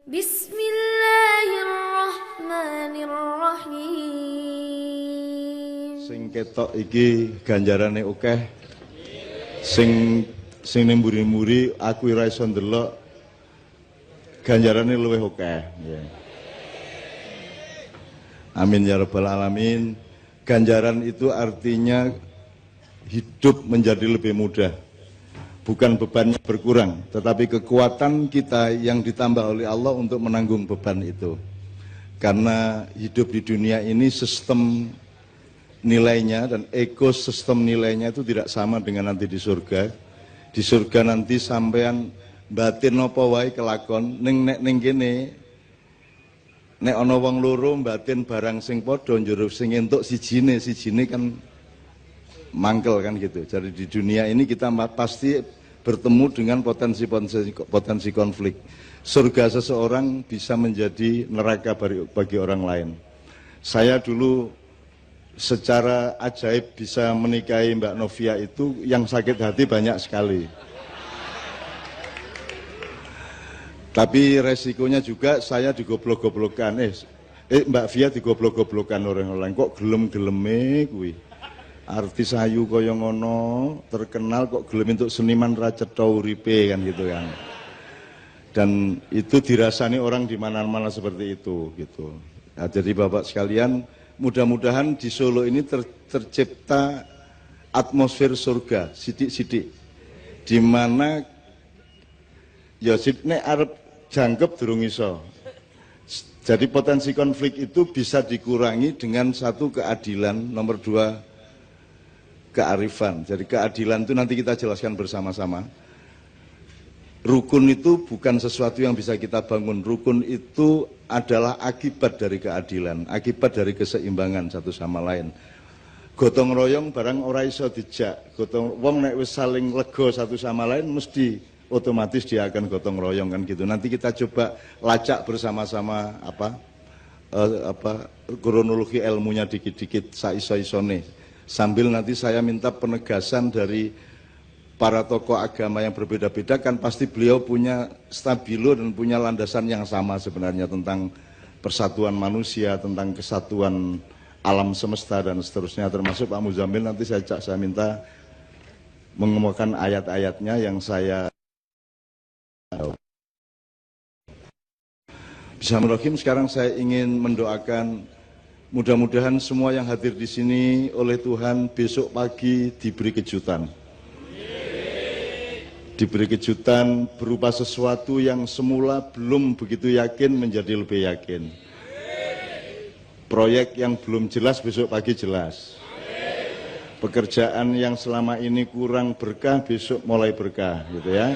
Bismillahirrahmanirrahim. Sing ketok iki ganjarane akeh. Sing ning mburi-mburi aku ora iso ndelok ganjarane luwih akeh. Ya. Amin ya rabbal alamin. Ganjaran itu artinya hidup menjadi lebih mudah. Bukan bebannya berkurang, tetapi kekuatan kita yang ditambah oleh Allah untuk menanggung beban itu. Karena hidup di dunia ini sistem nilainya dan ekosistem nilainya itu tidak sama dengan nanti di surga. Di surga nanti sampean batin apa wae kelakon ning kene nek ana wong loro batin barang sing padha njur sing entuk sijine kan mangkel kan gitu. Jadi di dunia ini kita pasti bertemu dengan potensi konflik. Surga seseorang bisa menjadi neraka bagi orang lain. Saya dulu secara ajaib bisa menikahi Mbak Novia itu yang sakit hati banyak sekali. Tapi resikonya juga saya digoblok-goblokan. Mbak Via digoblok-goblokan orang-orang. Kok gelem-geleme kuwi? Artis ayu kaya ngono, terkenal kok gelem entuk seniman ra cetha uripe kan gitu kan. Dan itu dirasani orang di mana-mana seperti itu gitu. Nah, jadi Bapak sekalian, mudah-mudahan di Solo ini tercipta atmosfer surga sidik-sidik. Di mana ya nek arep jangkep durung iso. Jadi potensi konflik itu bisa dikurangi dengan satu keadilan, nomor dua kearifan. Jadi keadilan itu nanti kita jelaskan bersama-sama. Rukun itu bukan sesuatu yang bisa kita bangun. Rukun itu adalah akibat dari keadilan, akibat dari keseimbangan satu sama lain. Gotong royong barang ora iso dijak. Gotong wong nek wis saling lega satu sama lain mesti otomatis dia akan gotong royong kan gitu. Nanti kita coba lacak bersama-sama kronologi ilmunya dikit-dikit saiso-isone. Sambil nanti saya minta penegasan dari para tokoh agama yang berbeda-beda, kan pasti beliau punya stabilo dan punya landasan yang sama sebenarnya tentang persatuan manusia, tentang kesatuan alam semesta dan seterusnya, termasuk Pak Muzamil. Nanti saya minta mengemukakan ayat-ayatnya yang saya Bismillahirrahmanirrahim. Sekarang saya ingin mendoakan mudah-mudahan semua yang hadir di sini oleh Tuhan besok pagi diberi kejutan. Diberi kejutan berupa sesuatu yang semula belum begitu yakin menjadi lebih yakin. Proyek yang belum jelas besok pagi jelas. Pekerjaan yang selama ini kurang berkah besok mulai berkah gitu ya.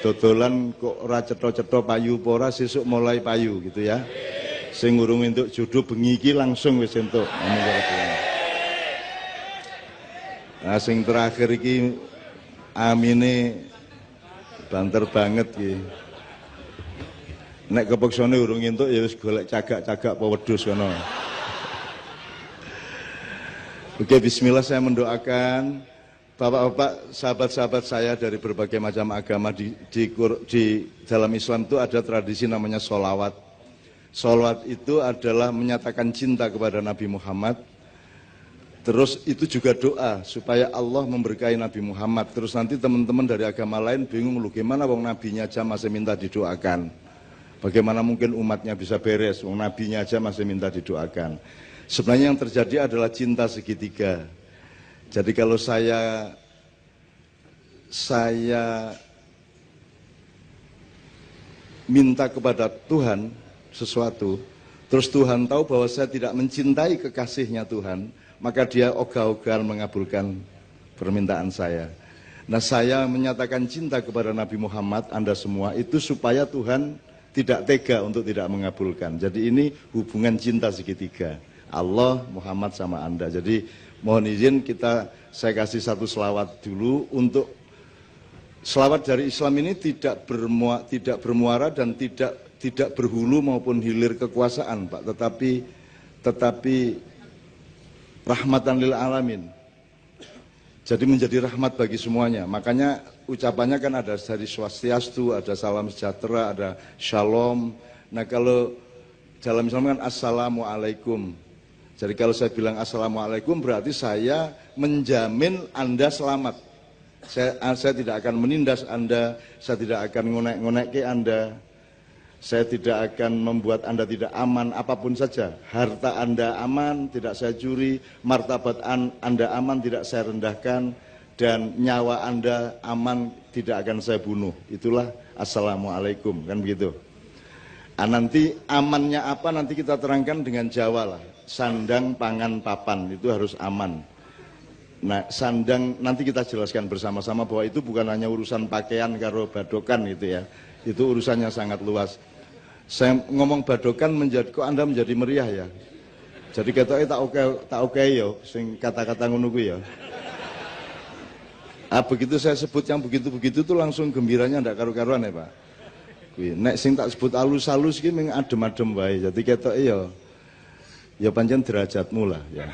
Dodolan kok ora cetha-cetha payu apa ora sesuk mulai payu gitu ya. Sing urung entuk jodoh bengi iki langsung wis entuk. Nah sing terakhir iki amine banter banget iki. Nek kepeksane urung entuk ya wis golek cagak-cagak apa wedhus kono. Oke, bismillah, saya mendoakan Bapak-bapak, sahabat-sahabat saya dari berbagai macam agama di dalam Islam itu ada tradisi namanya sholawat. Sholawat itu adalah menyatakan cinta kepada Nabi Muhammad. Terus itu juga doa supaya Allah memberkahi Nabi Muhammad. Terus nanti teman-teman dari agama lain bingung, lu gimana wong nabinya aja masih minta didoakan. Bagaimana mungkin umatnya bisa beres, wong nabinya aja masih minta didoakan. Sebenarnya yang terjadi adalah cinta segitiga. Jadi kalau saya minta kepada Tuhan sesuatu, terus Tuhan tahu bahwa saya tidak mencintai kekasihnya Tuhan, maka dia ogah-ogahan mengabulkan permintaan saya. Nah, saya menyatakan cinta kepada Nabi Muhammad, Anda semua, itu supaya Tuhan tidak tega untuk tidak mengabulkan. Jadi ini hubungan cinta segitiga, Allah, Muhammad sama Anda. Jadi mohon izin saya kasih satu selawat dulu. Untuk selawat dari Islam ini tidak bermuara dan tidak berhulu maupun hilir kekuasaan, Pak, tetapi rahmatan lil alamin. Jadi menjadi rahmat bagi semuanya. Makanya ucapannya kan ada dari swastiastu, ada salam sejahtera, ada shalom. Nah kalau dalam Islam kan assalamualaikum. Jadi kalau saya bilang assalamualaikum berarti saya menjamin Anda selamat. Saya tidak akan menindas Anda, saya tidak akan ngonek-ngonek ke Anda, saya tidak akan membuat Anda tidak aman, apapun saja. Harta Anda aman, tidak saya curi, martabat Anda aman, tidak saya rendahkan, dan nyawa Anda aman, tidak akan saya bunuh. Itulah assalamualaikum, kan begitu. Nanti amannya apa nanti kita terangkan dengan Jawa lah. Sandang, pangan, papan, itu harus aman. Nah, sandang nanti kita jelaskan bersama-sama bahwa itu bukan hanya urusan pakaian karo badokan gitu ya. Itu urusannya sangat luas. Saya ngomong badokan kok Anda menjadi meriah ya. Jadi ketoknya tak oke yo, sing kata-kata ngono kuwi ya. Begitu saya sebut yang begitu-begitu tuh langsung gembiranya ndak karu-karuan ya Pak. Kuwi nek sing tak sebut alus-alus ki mung adem-adem wae. Jadi ketoknya ya pancen derajatmu lah ya.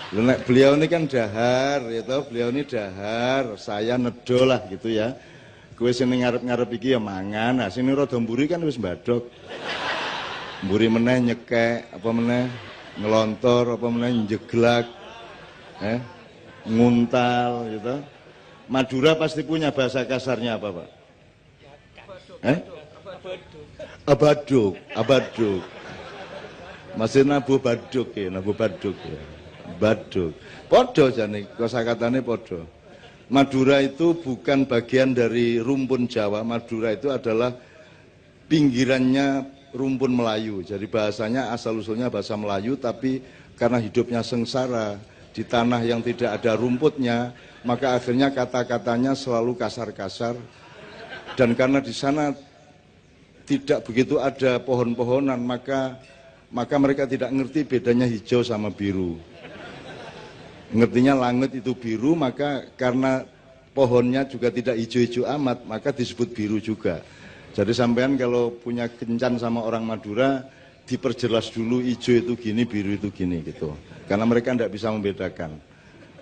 Nek beliau ini kan dahar, ya toh, beliau ini dahar, saya nedo lah gitu ya. Gue sini ngarep-ngarep iki ya mangan, nah sini rada mburi kan wis mbadok. Mburi meneh nyekek, apa meneh ngelontor, apa meneh njeglak, nguntal gitu. Madura pasti punya bahasa kasarnya apa Pak? Abaduk, abaduk. Masih nabu baduk ya, nabu baduk ya. Baduk, podo jane kosakatane podo. Madura itu bukan bagian dari rumpun Jawa. Madura itu adalah pinggirannya rumpun Melayu. Jadi bahasanya asal-usulnya bahasa Melayu, tapi karena hidupnya sengsara di tanah yang tidak ada rumputnya, maka akhirnya kata-katanya selalu kasar-kasar. Dan karena di sana tidak begitu ada pohon-pohonan, maka mereka tidak ngerti bedanya hijau sama biru. Ngertinya langit itu biru, maka karena pohonnya juga tidak hijau-hijau amat, maka disebut biru juga. Jadi sampean kalau punya kencan sama orang Madura, diperjelas dulu hijau itu gini, biru itu gini gitu. Karena mereka tidak bisa membedakan.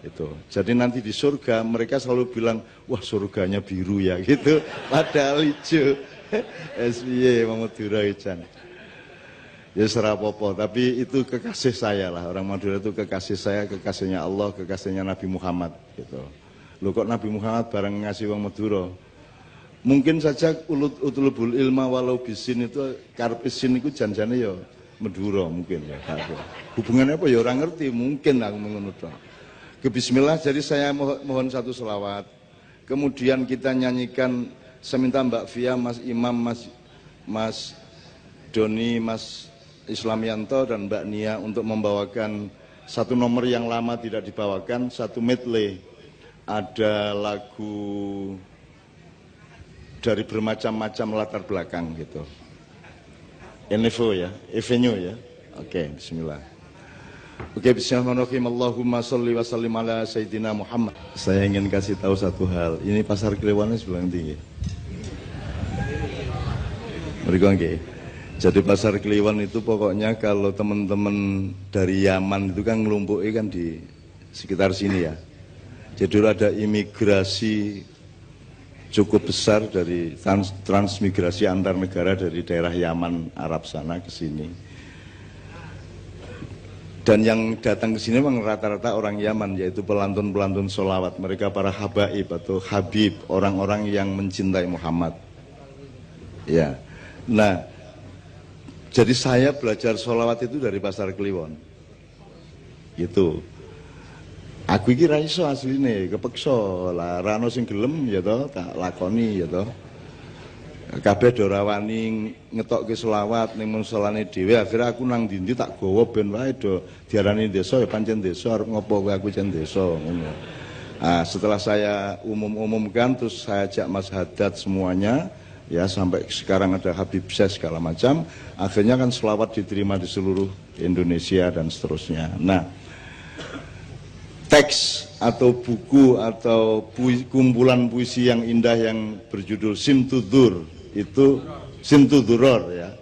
Gitu. Jadi nanti di surga mereka selalu bilang, wah surganya biru ya gitu. Padahal hijau. SBY Madura Ican. Ya serapopo, tapi itu kekasih saya lah. Orang Madura itu kekasih saya, kekasihnya Allah, kekasihnya Nabi Muhammad gitu. Loh kok Nabi Muhammad bareng ngasih wong Madura? Mungkin saja utlubul ilma walau bisin itu karpisin itu janjane ya Madura mungkin ya. Hubungannya apa ya orang ngerti, mungkin aku menurut. Ke bismillah, jadi saya mohon satu selawat. Kemudian kita nyanyikan, saya minta Mbak Fia, Mas Imam, Mas Doni, Mas Islamianto dan Mbak Nia untuk membawakan satu nomor yang lama tidak dibawakan, satu medley. Ada lagu dari bermacam-macam latar belakang gitu. Enevo ya, Evenio ya. Oke, bismillah. Oke, bismillahirrahmanirrahim. Allahumma sholli wa sallim ala Sayyidina Muhammad. Saya ingin kasih tahu satu hal. Ini pasar Klewannya sebelah tinggi. Mereka nggih. Jadi pasar Kliwon itu pokoknya kalau teman-teman dari Yaman itu kan ngelumpuki kan di sekitar sini ya. Jadi ada imigrasi cukup besar dari transmigrasi antar negara dari daerah Yaman Arab sana ke sini. Dan yang datang ke sini memang rata-rata orang Yaman, yaitu pelantun-pelantun sholawat. Mereka para habaib atau habib, orang-orang yang mencintai Muhammad. Ya, nah. Jadi saya belajar sholawat itu dari pasar Kliwon. Gitu. Aku iki ra iso asline, kepeksa lah, ra ono sing gelem ya toh, tak lakoni ya toh. Kabeh do ora wani ngetokke sholawat ning musolane dhewe, akhirnya aku nang ndi tak gawa ben wae do diarani desa ya pancen desa, arep ngopo kowe aku jen desa ngono. Nah, setelah saya umumkan terus saya ajak Mas Haddad semuanya. Ya sampai sekarang ada Habib Syekh segala macam, akhirnya kan selawat diterima di seluruh Indonesia dan seterusnya. Nah, teks atau buku atau kumpulan puisi yang indah yang berjudul Simtudur itu Simtuduror ya,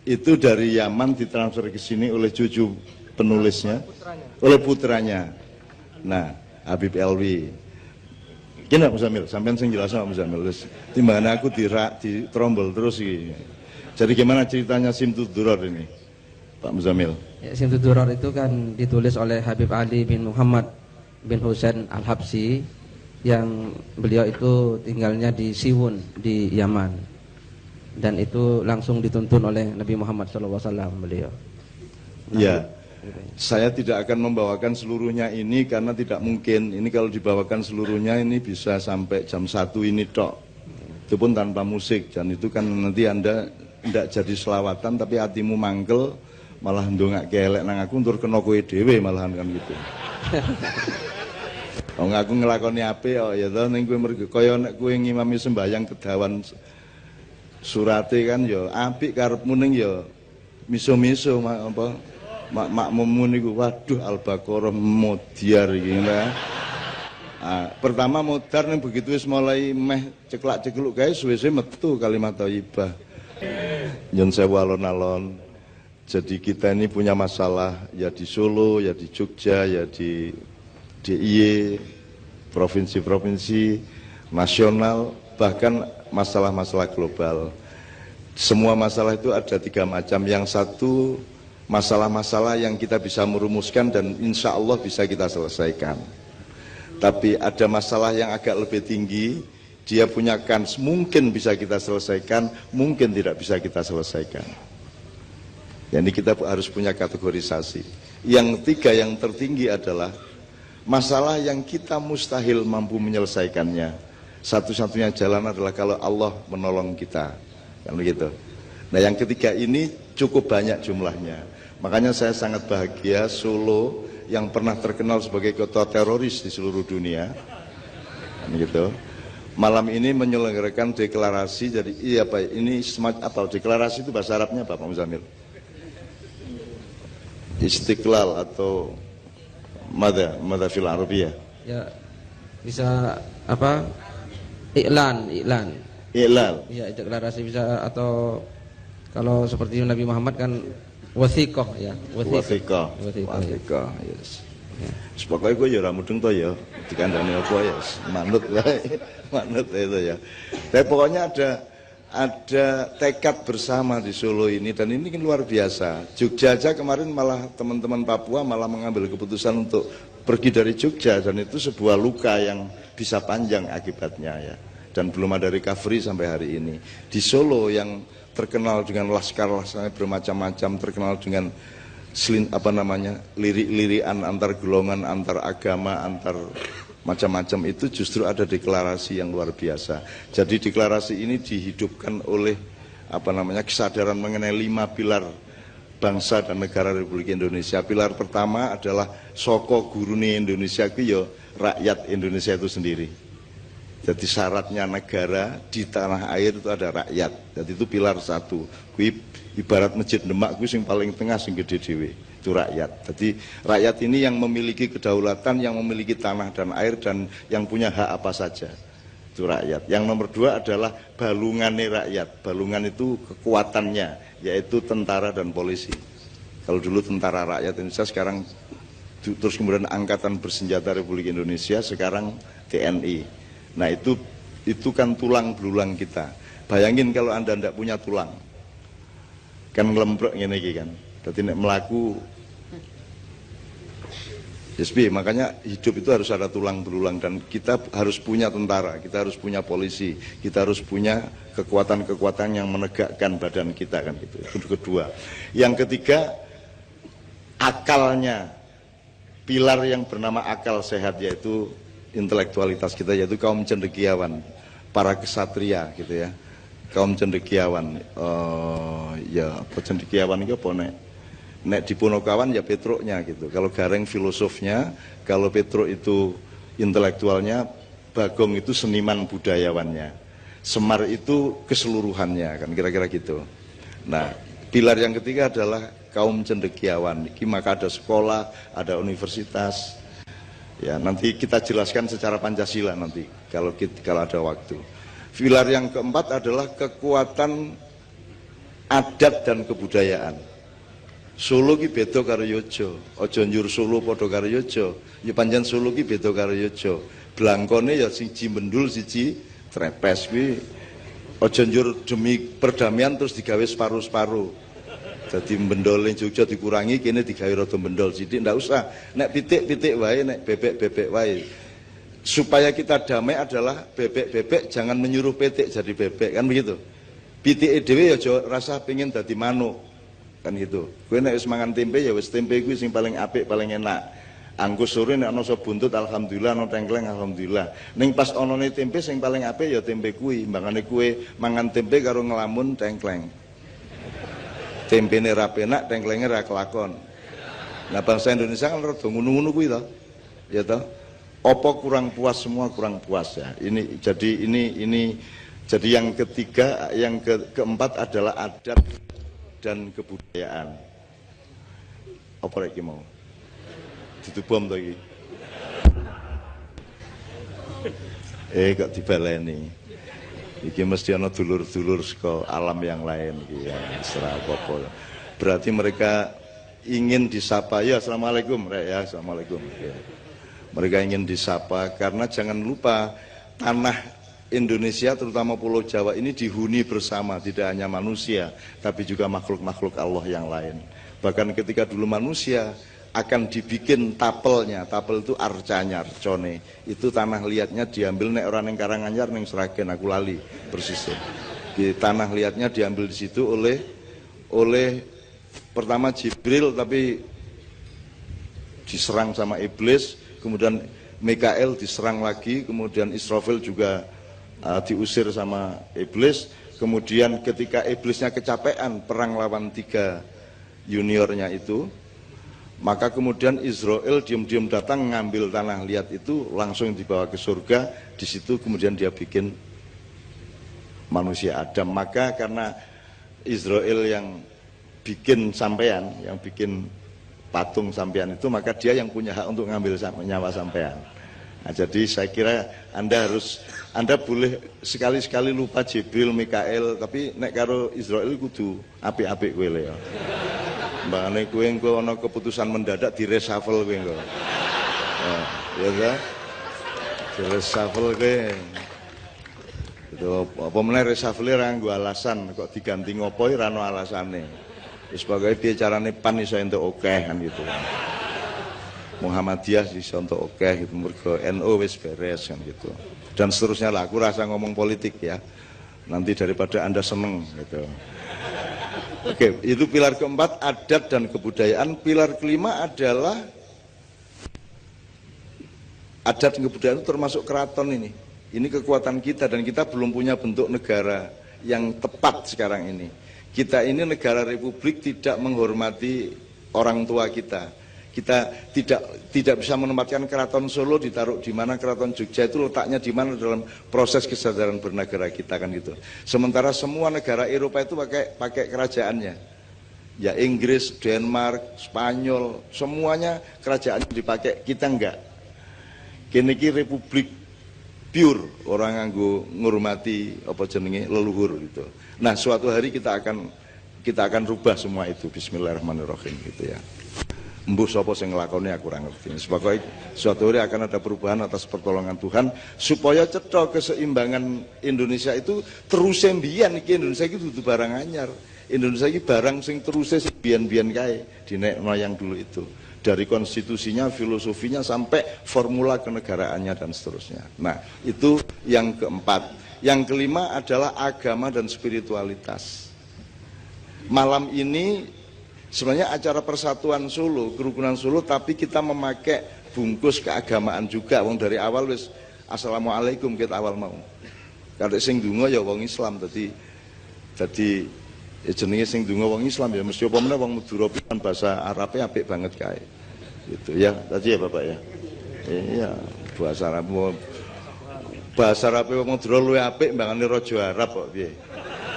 itu dari Yaman ditransfer ke sini oleh cucu penulisnya, oleh putranya. Nah, Habib Elwi. Gini Mas Zamil, sampean sing jelas sama Mas Zamil. Timbangan aku di trombol terus iki. Jadi gimana ceritanya Simtud Duror ini, Pak Muzamil? Ya, Simtud Duror itu kan ditulis oleh Habib Ali bin Muhammad bin Husain Al-Habsyi, yang beliau itu tinggalnya di Siwun di Yaman, dan itu langsung dituntun oleh Nabi Muhammad SAW beliau. Ya, saya tidak akan membawakan seluruhnya ini karena tidak mungkin. Ini kalau dibawakan seluruhnya ini bisa sampai jam 1 ini tok. Itu pun tanpa musik, dan itu kan nanti Anda tidak jadi selawatan tapi hatimu mangkel, malah ndongak kelek nang aku tur kena kowe dhewe malahan kan gitu. Wong aku nglakoni apik kok ya to, ning kowe mergo kaya nek kowe ngimami sembahyang kedawan surate kan ya apik karepmu ning ya miso-miso apa makmummu niku waduh Al-Baqarah modiar iki nah. Pertama modar ning begitu wis mulai meh ceklak-cekluk kae suwe-suwe metu kalimat thayyibah. Nyun sewu alon-alon. Jadi kita ini punya masalah ya di Solo, ya di Jogja, ya di DIY, provinsi-provinsi, nasional, bahkan masalah-masalah global. Semua masalah itu ada 3 macam. Yang satu masalah-masalah yang kita bisa merumuskan dan insya Allah bisa kita selesaikan. Tapi ada masalah yang agak lebih tinggi, dia punya kans mungkin bisa kita selesaikan, mungkin tidak bisa kita selesaikan. Jadi kita harus punya kategorisasi. Yang 3 yang tertinggi adalah masalah yang kita mustahil mampu menyelesaikannya. Satu-satunya jalan adalah kalau Allah menolong kita, kan begitu. Nah yang ketiga ini cukup banyak jumlahnya. Makanya saya sangat bahagia Solo yang pernah terkenal sebagai kota teroris di seluruh dunia, kan gitu. Malam ini menyelenggarakan deklarasi. Jadi iya Pak, ini semacam apa? Deklarasi itu bahasa Arabnya apa Pak Muzamil? Istiqlal atau mada fil Arabiyah? Ya bisa apa? Iklan. Iya, deklarasi bisa, atau kalau seperti Nabi Muhammad kan wasiqah ya. Wasiqah. Yes. Pokoknya gue ya ramudeng toh ya, dikandani apa ya, manut wae, manut itu ya. Tapi pokoknya ada tekad bersama di Solo ini, dan ini kan luar biasa. Jogja aja kemarin malah teman-teman Papua malah mengambil keputusan untuk pergi dari Jogja, dan itu sebuah luka yang bisa panjang akibatnya ya. Dan belum ada recovery sampai hari ini. Di Solo yang terkenal dengan laskar-laskarnya bermacam-macam, terkenal dengan lirik-lirikan antar golongan, antar agama, antar macam-macam, itu justru ada deklarasi yang luar biasa. Jadi deklarasi ini dihidupkan oleh kesadaran mengenai 5 pilar bangsa dan negara Republik Indonesia. Pilar pertama adalah soko gurune Indonesia itu ya rakyat Indonesia itu sendiri. Jadi syaratnya negara di tanah air itu ada rakyat. Jadi itu pilar 1. Ibarat masjid Demak itu yang paling tengah sing gede dhewe, itu rakyat. Jadi rakyat ini yang memiliki kedaulatan, yang memiliki tanah dan air, dan yang punya hak apa saja, itu rakyat. Yang nomor 2 adalah balungannya rakyat. Balungan itu kekuatannya, yaitu tentara dan polisi. Kalau dulu tentara rakyat Indonesia, sekarang terus kemudian Angkatan Bersenjata Republik Indonesia, sekarang TNI. Nah itu kan tulang belulang kita. Bayangin kalau Anda tidak punya tulang, kan ngelembrok ngene iki kan. Dadi nek mlaku SB, makanya hidup itu harus ada tulang belulang, dan kita harus punya tentara, kita harus punya polisi, kita harus punya kekuatan-kekuatan yang menegakkan badan kita kan gitu. Itu kedua. Yang ketiga, akalnya. Pilar yang bernama akal sehat, yaitu intelektualitas kita, yaitu kaum cendekiawan, para kesatria gitu ya. Kaum cendekiawan, ya cendekiawan itu apa nek di Punokawan ya Petruknya gitu. Kalau Gareng filosofnya, kalau Petruk itu intelektualnya, Bagong itu seniman budayawannya, Semar itu keseluruhannya kan, kira-kira gitu. Nah pilar yang ketiga adalah kaum cendekiawan. Maka ada sekolah, ada universitas. Ya nanti kita jelaskan secara Pancasila nanti kalau ada waktu. Pilar yang keempat adalah kekuatan adat dan kebudayaan. Solo ki beda karo Yojo, aja njur Solo padha karo Yojo. Ya pancen Solo ki beda karo Yojo. Blangkone ya siji mendul siji trepes kuwi Aja njur demi perdamaian terus digawe separuh-separuh. Jadi bendol yang Jogja dikurangi, kini digawe rada bendol sithik, ndak usah. Nek pitik-pitik wae, nek bebek-bebek wae. Supaya kita damai adalah bebek-bebek jangan menyuruh pitik jadi bebek, kan begitu. Pitike dhewe ya aja rasa pengen dadi manuk. Kan gitu. Kowe nek wis mangan tempe ya wis tempe kuwi sing paling apik, paling enak. Angkus sore nek ana sop buntut alhamdulillah, ana tengkleng alhamdulillah. Ning pas onone tempe sing paling apik ya tempe kuwi. Mbangane kowe mangan tempe karo ngelamun tengkleng. Tempene ra penak, tengklenge ra kelakon. Nah bangsa Indonesia kan rada ngono-ngono kuwi to. Ya toh. Apa kurang puas, semua kurang puas ya. Ini jadi yang ketiga, yang keempat adalah adat dan kebudayaan. Apa lagi mau? Ditubom to iki. Kok dibaleni. Iki mesti ana dulur-dulur saka alam yang lain iki ya, serah apa. Berarti mereka ingin disapa. Ya, assalamualaikum, ya, assalamualaikum. Ya. Mereka ingin disapa karena jangan lupa tanah Indonesia terutama Pulau Jawa ini dihuni bersama, tidak hanya manusia tapi juga makhluk-makhluk Allah yang lain. Bahkan ketika dulu manusia akan dibikin tapelnya, tapel itu arcanya, arcone. Itu tanah liatnya diambil nek orang yang Karanganyar ning Sragen aku lali persisnya. Di tanah liatnya diambil di situ oleh pertama Jibril tapi diserang sama iblis, kemudian Mikael diserang lagi, kemudian Israfil juga diusir sama iblis. Kemudian ketika iblisnya kecapean perang lawan 3 juniornya itu, maka kemudian Israel diam-diam datang ngambil tanah liat itu langsung dibawa ke surga. Di situ kemudian dia bikin manusia Adam. Maka karena Israel yang bikin sampean, yang bikin patung sampean itu, maka dia yang punya hak untuk ngambil nyawa sampean. Nah, jadi saya kira Anda boleh sekali-sekali lupa Jibril, Mikael, tapi nek karo Israel kudu apik-apik kowe ya. Mbakane kowe engko ana keputusan mendadak di reshuffle kowe engko. Ya ta? Di reshuffle kowe. Itu apa meneh reshuffle ra nggo alasan kok diganti ngopo ora ana alasane. Wis pokoke piye carane PAN iso entuk akeh kan gitu. Muhammadiyah iso entuk akeh gitu mergo NU wis beres kan gitu. Dan seterusnya lah, aku rasa ngomong politik ya. Nanti daripada Anda seneng gitu. Oke, itu pilar keempat, adat dan kebudayaan. Pilar kelima adalah adat dan kebudayaan itu termasuk keraton ini. Ini kekuatan kita dan kita belum punya bentuk negara yang tepat sekarang ini. Kita ini negara republik tidak menghormati orang tua kita. Kita tidak bisa menempatkan keraton Solo ditaruh di mana, keraton Jogja itu letaknya di mana dalam proses kesadaran bernegara kita kan gitu. Sementara semua negara Eropa itu pakai kerajaannya. Ya Inggris, Denmark, Spanyol, semuanya kerajaannya dipakai, kita enggak. Kini republik pure, orang nganggo ngurmati apa jenenge leluhur gitu. Nah, suatu hari kita akan rubah semua itu. Bismillahirrahmanirrahim gitu ya. Mbuh sapa sing nglakoni aku ora ngerti. Sebagai suatu hari akan ada perubahan atas pertolongan Tuhan supaya cetha keseimbangan Indonesia itu terus mbiyen iki. Indonesia iki dudu barang anyar. Indonesia iki barang sing terus biyen-biyen kae dinekno yang dulu itu. Dari konstitusinya, filosofinya sampai formula kenegaraannya dan seterusnya. Nah, itu yang keempat. Yang kelima adalah agama dan spiritualitas. Malam ini sebenarnya acara persatuan Solo, kerukunan Solo, tapi kita memakai bungkus keagamaan juga. Wong dari awal wis assalamualaikum kita awal mau. Kalau sing donga ya wong Islam, jadi jenenge sing donga wong Islam ya mesti apa meneh wong Madura kan bahasa Arabe apik banget kae. Gitu ya, tadi ya Bapak ya. Iya, bahasa Arab. Bahasa Arabe wong Madura luwih apik mbangane raja Arab kok piye.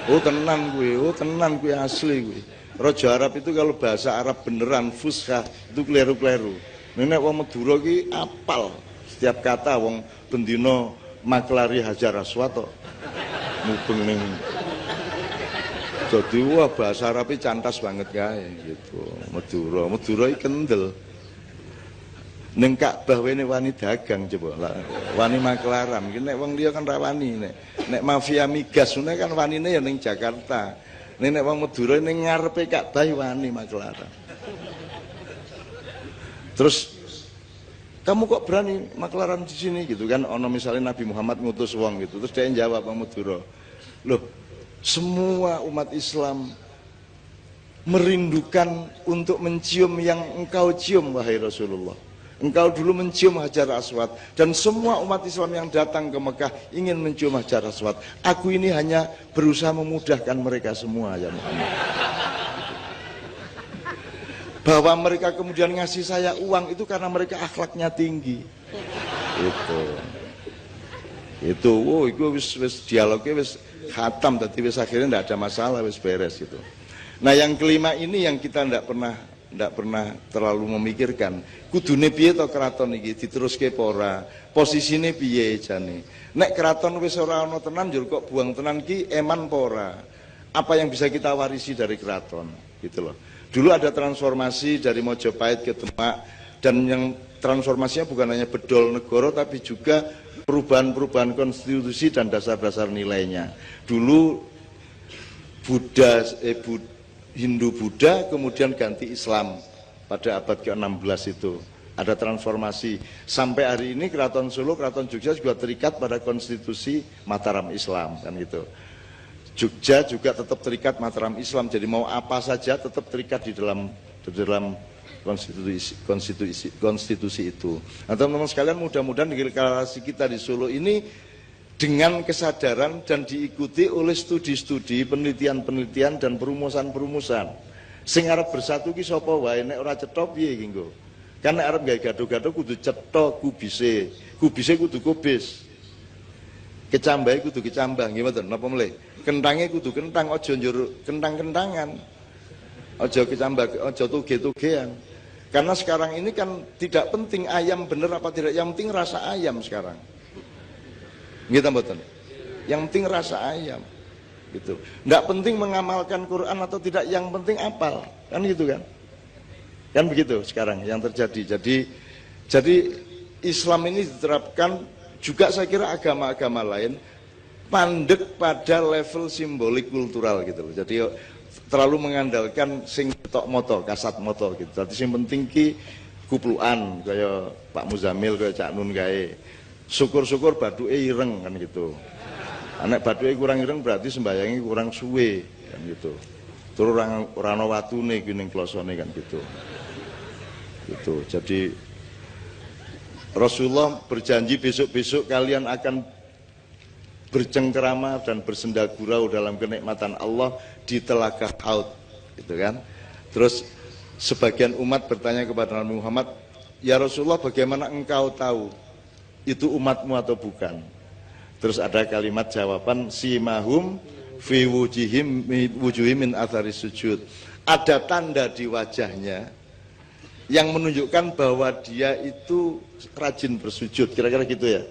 Oh tenan kuwi asli kuwi. Raja Arab itu kalau bahasa Arab beneran fushah itu kleru-kleru. Nek wong Madura ki apal setiap kata wong bendina maklari Hajar Aswad tok. Mubeng ning. Jadi wah bahasa Arab cantas banget kae gitu. Madura iki kendel. Ning Ka'bah wene wani dagang coba lah. Wani maklaran. Iki nek wong liya kan ra wani nek mafia migas ngene kan wanine ya ning Jakarta. Nek wong Madura ning ngarepe Ka'bah wani maklaran. Terus kamu kok berani maklaran di sini gitu kan? Ono misalnya Nabi Muhammad ngutus wong gitu. Terus dia jawab wong Madura. Loh, semua umat Islam merindukan untuk mencium yang engkau cium wahai Rasulullah. Engkau dulu mencium Hajar Aswad dan semua umat Islam yang datang ke Mekah ingin mencium Hajar Aswad. Aku ini hanya berusaha memudahkan mereka semua ya Muhammad. Bahwa mereka kemudian ngasih saya uang itu karena mereka akhlaknya tinggi. Itu wis dialognya wis khatam, tadi wis akhirnya tidak ada masalah, wis beres gitu. Nah yang kelima ini yang kita tidak pernah terlalu memikirkan. Kudune piye to keraton iki diteruske apa ora? Posisine piye jane? Nek keraton wis ora ana tenan njur kok buang tenan ki eman apa ora? Apa yang bisa kita warisi dari keraton? Gitu loh. Dulu ada transformasi dari Mojopahit ke Demak dan yang transformasinya bukan hanya bedol negara tapi juga perubahan-perubahan konstitusi dan dasar-dasar nilainya. Dulu Hindu-Buddha kemudian ganti Islam pada abad ke-16 itu. Ada transformasi. Sampai hari ini Keraton Solo, Keraton Jogja juga terikat pada konstitusi Mataram Islam kan gitu. Jogja juga tetap terikat Mataram Islam. Jadi mau apa saja tetap terikat di dalam konstitusi itu. Nah, teman-teman sekalian, mudah-mudahan deklarasi kita di Solo ini dengan kesadaran dan diikuti oleh studi-studi, penelitian-penelitian dan perumusan-perumusan. Sing arep bersatu ki sapa wae, nek ora cetha piye iki nggo. Kan nek arep gawe gaduh-gaduh kudu cetha kubise. Kubise kudu kubis. Kecambahe kudu kecambah, nggih mboten napa melih. Kentange kudu kentang, aja njur kentang-kentangan. Aja kecambah, aja tuge-tugean. Karena sekarang ini kan tidak penting ayam bener apa tidak, yang penting rasa ayam sekarang. Gitu mboten. Yang penting rasa ayam. Gitu. Nggak penting mengamalkan Quran atau tidak, yang penting apal. Kan gitu kan? Kan begitu sekarang yang terjadi. Jadi Islam ini diterapkan juga, saya kira agama-agama lain pandek pada level simbolik kultural gitu loh. Jadi terlalu mengandalkan sing tok moto, kasat moto gitu. Jadi sing penting ki kupluan kaya Pak Muzamil, kaya Cak Nun gawe. Syukur-syukur baduke ireng kan gitu. Anak baduke kurang ireng berarti sembayangi kurang suwe kan gitu. Terus ora ana watune ki ning klosone kan gitu. Gitu. Jadi Rasulullah berjanji besok-besok kalian akan bercengkerama dan bersenda gurau dalam kenikmatan Allah di telaga Haud, gitu kan. Terus sebagian umat bertanya kepada Nabi Muhammad, ya Rasulullah, bagaimana engkau tahu itu umatmu atau bukan? Terus ada kalimat jawaban, simahum fi wujuhim min athari sujud. Ada tanda di wajahnya yang menunjukkan bahwa dia itu rajin bersujud, kira-kira gitu ya.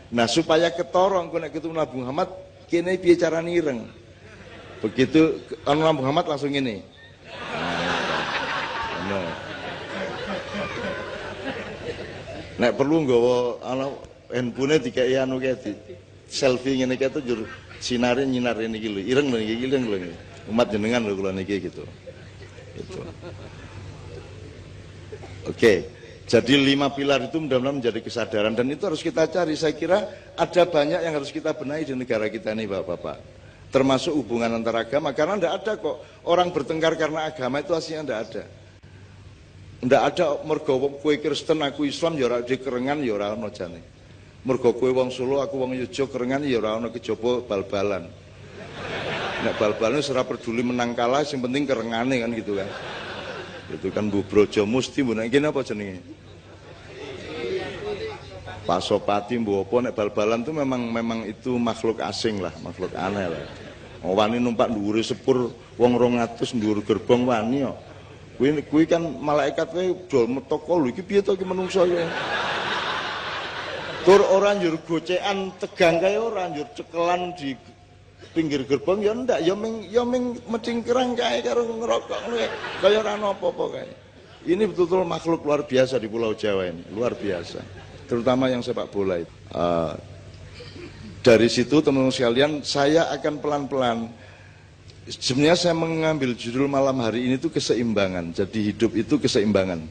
Nah, supaya ketorong nek ketemu Nabi Muhammad kene piye carane ireng. Begitu Nabi Muhammad langsung ini. Nah. Nek perlu nggawa ana handphone dikai anu kae selfie ngene kae njur sinare nyinar niki lho. Ireng lho niki, ireng lho. Umat jenengan lho kula niki gitu. Gitu. Oke. Jadi 5 pilar itu mudah-mudahan menjadi kesadaran dan itu harus kita cari. Saya kira ada banyak yang harus kita benahi di negara kita ini, Bapak-bapak. Termasuk hubungan antar agama, karena tidak ada kok orang bertengkar karena agama, itu aslinya tidak ada. Tidak ada mergo kowe Kristen aku Islam ya ora dikerengan ya ora ono jane. Mergo kowe wong Solo aku wong Yogyakarta kerengan ya ora ono kejaba bal-balan. Nek bal-balan ora peduli menang kalah, sing penting kerengane kan gitu kan. Itu kan Bu Brojo Musti, Bu nek kene apa jenenge? Pak Sopati, Bu apa nek bal-balan itu memang itu makhluk asing lah, makhluk aneh lah. Wani numpak dhuwure sepur wong 200 dhuwur gerbong wani kok. Kuwi kan malaikat wae dol metoko lho iki piye to iki menungso iki. Tur ora njur gocekan tegang kae ora njur cekelan di pinggir gerbong ya ndak ya ming meting kerang kae karo ngerokok ngono kaya ora ana apa-apa kae. Ini betul-betul makhluk luar biasa di Pulau Jawa ini, luar biasa. Terutama yang sepak bola itu. Dari situ teman-teman sekalian, saya akan pelan-pelan. Sebenarnya saya mengambil judul malam hari ini itu keseimbangan. Jadi hidup itu keseimbangan.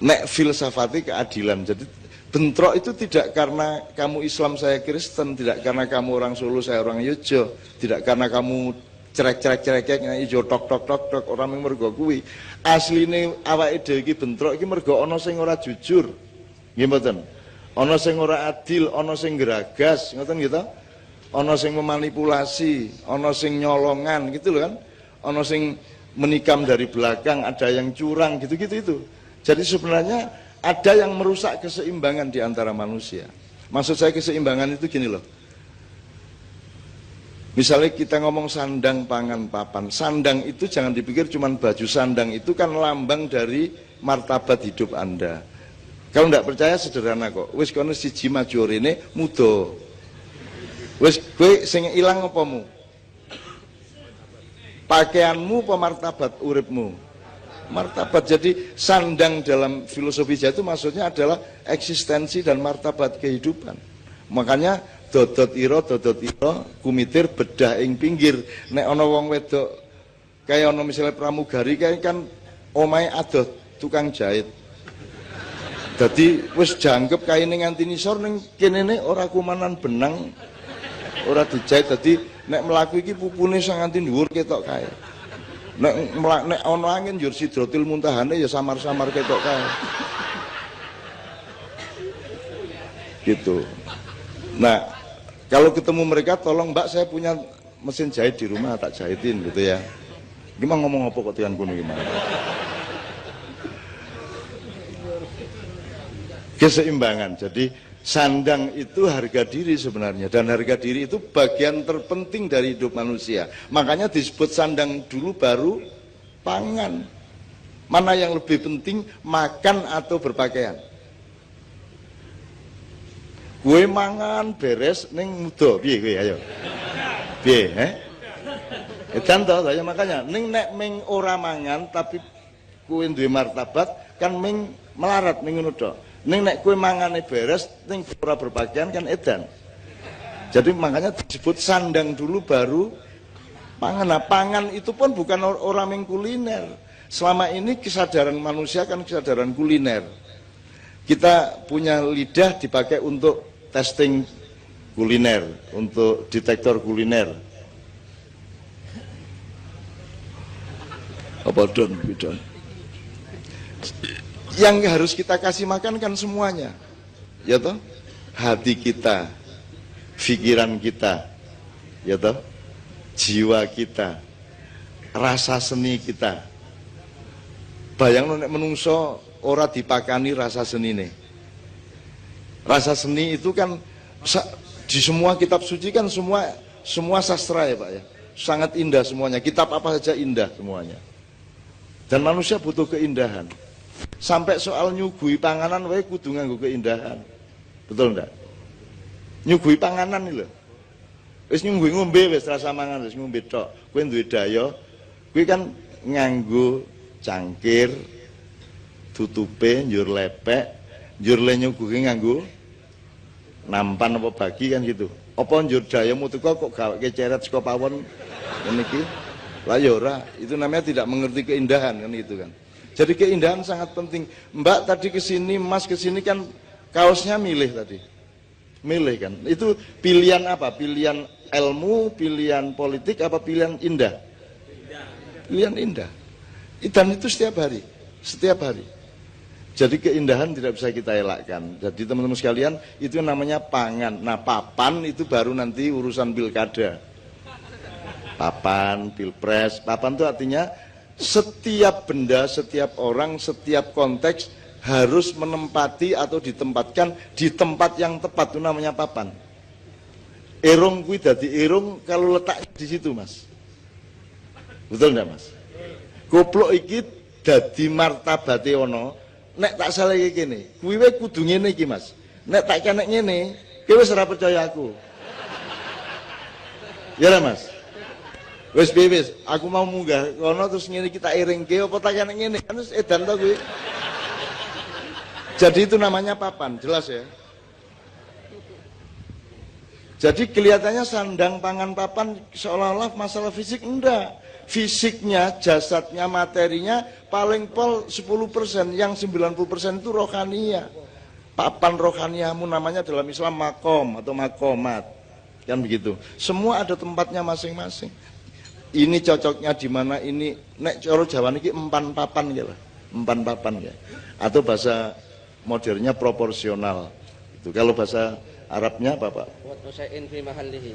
Nek filsafati keadilan. Jadi bentrok itu tidak karena kamu Islam saya Kristen, tidak karena kamu orang Solo saya orang Yojo, tidak karena kamu cerek ijo tok orang yang mergo kuwi. Asline awake dhewe iki bentrok iki mergo ana sing ora jujur. Nggih mboten? Ana sing ora adil, ana sing geragas, ngoten gitu. Ana sing memanipulasi, ana sing nyolongan gitu loh kan. Ana sing menikam dari belakang, ada yang curang gitu-gitu itu. Jadi sebenarnya ada yang merusak keseimbangan di antara manusia. Maksud saya keseimbangan itu gini loh. Misalnya kita ngomong sandang, pangan, papan. Sandang itu jangan dipikir cuma baju. Sandang itu kan lambang dari martabat hidup Anda. Kalau tidak percaya sederhana kok. Wis kono siji maju rene muda. Wis kowe sing ilang apamu? Pakaianmu apa martabat uripmu? Martabat. Jadi sandang dalam filosofi Jawa itu maksudnya adalah eksistensi dan martabat kehidupan. Makanya dodot ira kumitir bedah ing pinggir. Nek ana wong wedok kaya ana misalnya pramugari kaya kan omahe adoh tukang jahit. Dadi wis jangkep kaine nganti nisor ning kenene ora kumanan benang, ora dijahit. Dadi nek mlaku iki pupune sang nganti dhuwur ketok kae. Nek ana angin njur Sidratil Muntahane ya samar-samar ketok kae. Gitu. Nah, kalau ketemu mereka, tolong Mbak saya punya mesin jahit di rumah, tak jahitin gitu ya. Gimana ngomong apa kok tian kuno gimana? Keseimbangan. Jadi sandang itu harga diri sebenarnya, dan harga diri itu bagian terpenting dari hidup manusia. Makanya disebut sandang dulu baru pangan. Mana yang lebih penting, makan atau berpakaian? Gue mangan beres ning muda piye kowe ayo. Piye, Edan to ya makanya ning nek ming ora mangan tapi kowe duwe martabat kan ming melarat ning ngono tok. Ning nek kowe mangane beres ning ora berpakaian kan edan. Jadi makanya disebut sandang dulu baru pangan. Nah, pangan itu pun bukan orang yang kuliner. Selama ini kesadaran manusia kan kesadaran kuliner. Kita punya lidah dipakai untuk testing kuliner, untuk detektor kuliner. Apa don? Yang harus kita kasih makan kan semuanya, ya toh? Hati kita, pikiran kita, ya toh? Jiwa kita, rasa seni kita. Bayang nek menungso ora dipakani rasa seni nih. Rasa seni itu kan di semua kitab suci kan semua sastra ya Pak ya. Sangat indah semuanya. Kitab apa saja indah semuanya. Dan manusia butuh keindahan. Sampai soal nyugui panganan wae kudu nganggo keindahan. Betul enggak? Nyugui panganan iki lho. Wis nyugui ngombe wis rasa mangan wis ngombe tok. Kowe duwe daya, kowe kan nganggo cangkir tutupe njur lepek, njur le nyuguhi nganggo nampan apa bagi kan gitu. Apa njur dayamu teko kok gaweke ceret saka pawon ngene iki. Lah ya ora, itu namanya tidak mengerti keindahan kan itu kan. Jadi keindahan sangat penting. Mbak tadi kesini, Mas kesini kan kaosnya milih tadi. Milih kan. Itu pilihan apa? Pilihan ilmu, pilihan politik apa pilihan indah? Pilihan indah. Dan itu setiap hari. Setiap hari. Jadi keindahan tidak bisa kita elakkan. Jadi teman-teman sekalian, itu namanya pangan. Nah, papan itu baru nanti urusan pilkada. Papan, pilpres. Papan itu artinya setiap benda, setiap orang, setiap konteks harus menempati atau ditempatkan di tempat yang tepat. Itu namanya papan. Irung kuwi dadi irung kalau letaknya di situ, Mas. Betul enggak, Mas? Goblok iki dadi martabate ono. Nek tak salah iki kene, kuwi wae kudu ngene iki, Mas. Nek tak kenek ngene, kowe wis ora percaya aku. Ya lah, Mas. Wis piye wis, aku mau munggah kono terus ngene kita iringke apa tak kene ngene kan wis edan to kuwi. Jadi itu namanya papan, jelas ya. Jadi kelihatannya sandang pangan papan seolah-olah masalah fisik, enggak. Fisiknya, jasadnya, materinya paling pol 10%, yang 90% itu rohania. Papan rohaniamu namanya dalam Islam makom atau makomat. Kan begitu. Semua ada tempatnya masing-masing. Ini cocoknya di mana, ini nek cara Jawa niki empan papan ya lah. Empan papan ya. Atau bahasa modernnya proporsional. Itu kalau bahasa Arabnya apa, Pak? Wat usai'in fi mahallihi.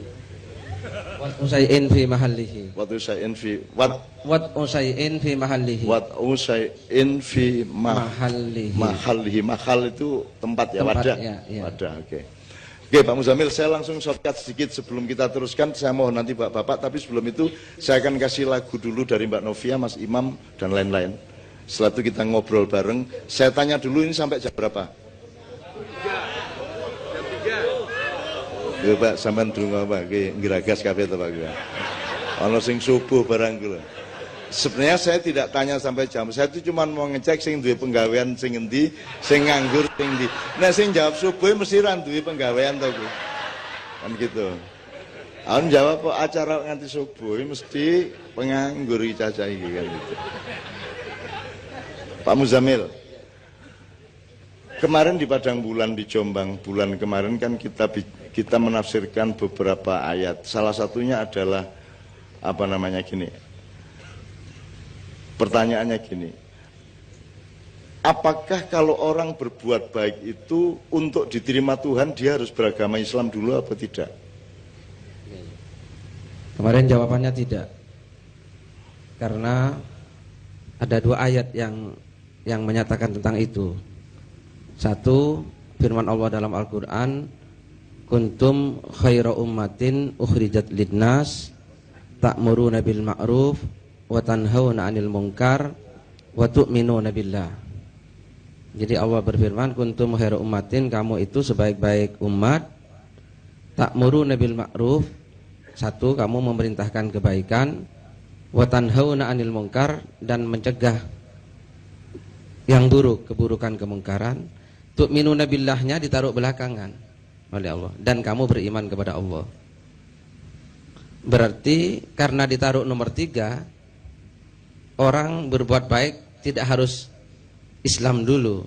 Wat usai'in fi mahallihi. Wat usai'in fi Wat usai'in fi mahallihi. Wat usai'in fi mahallihi. Mahallihi. Mahal itu tempat ya, Tempat, wadah. ya, ya. Wadah, oke. Oke Pak Muzamil, saya langsung shortcut sedikit sebelum kita teruskan. Saya mohon nanti Bapak-Bapak, tapi sebelum itu saya akan kasih lagu dulu dari Mbak Novia, Mas Imam, dan lain-lain. Setelah itu kita ngobrol bareng. Saya tanya dulu, ini sampai jam berapa? Jam 3. Ya Pak, sampean durung apa? Ngiragas kabeh to Pak. Ana sing subuh barang kula. Sebenarnya saya tidak tanya sampai jam, saya itu cuma mau ngecek sing duwe penggawean sing endi, sing nganggur sing endi. Nah sing jawab subuh mesti ra duwe penggawean to kuwi. Kan gitu. Aku jawab kok acara nganti subuh mesti penganggur cacah iki kan gitu. Pak Muzamil. Kemarin di Padang Bulan di Jombang, bulan kemarin kan kita menafsirkan beberapa ayat. Salah satunya adalah apa namanya gini. Pertanyaannya gini, apakah kalau orang berbuat baik itu untuk diterima Tuhan dia harus beragama Islam dulu apa tidak? Kemarin jawabannya tidak. Karena ada 2 ayat yang menyatakan tentang itu. Satu, firman Allah dalam Al-Qur'an, kuntum khaira ummatin ukhrijat linnas ta'muruna bil ma'ruf wa tanhauna 'anil munkar wa tu'minuna billah. Jadi Allah berfirman, kuntum khairu ummatin, kamu itu sebaik-baik umat, ta'muruna bil ma'ruf, satu, kamu memerintahkan kebaikan, wa tanhauna 'anil munkar, dan mencegah yang buruk, keburukan, kemungkaran. Tu'minuna billahnya ditaruh belakangan oleh Allah, dan kamu beriman kepada Allah. Berarti karena ditaruh nomor 3, orang berbuat baik tidak harus Islam dulu,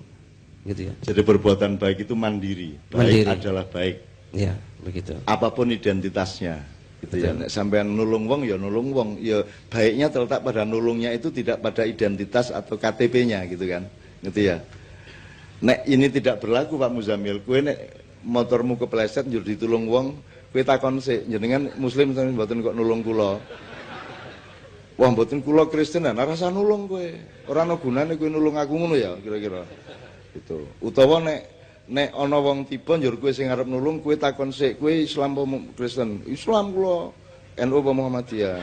gitu ya. Jadi perbuatan baik itu mandiri. Baik adalah baik. Ya, begitu. Apapun identitasnya, gitu ya. Sampai nulung wong ya nulung wong. Ya baiknya terletak pada nulungnya itu, tidak pada identitas atau KTP-nya, gitu kan. Gitu ya. Nek ini tidak berlaku Pak Muzamil, kue nek motormu kepleset njur ditulung wong, kue takon sik, jenengan muslim sampeyan mboten kok nulung kula. Wah mboten kula Kristen, nah rasa nulung kowe. Ora ana gunane kowe nulung aku ngono ya kira-kira. Gitu. Utawa nek ana wong tiba njur kowe sing arep nulung, kowe takon sik, kowe Islam apa Kristen? Islam kula. NU apa Muhammadiyah?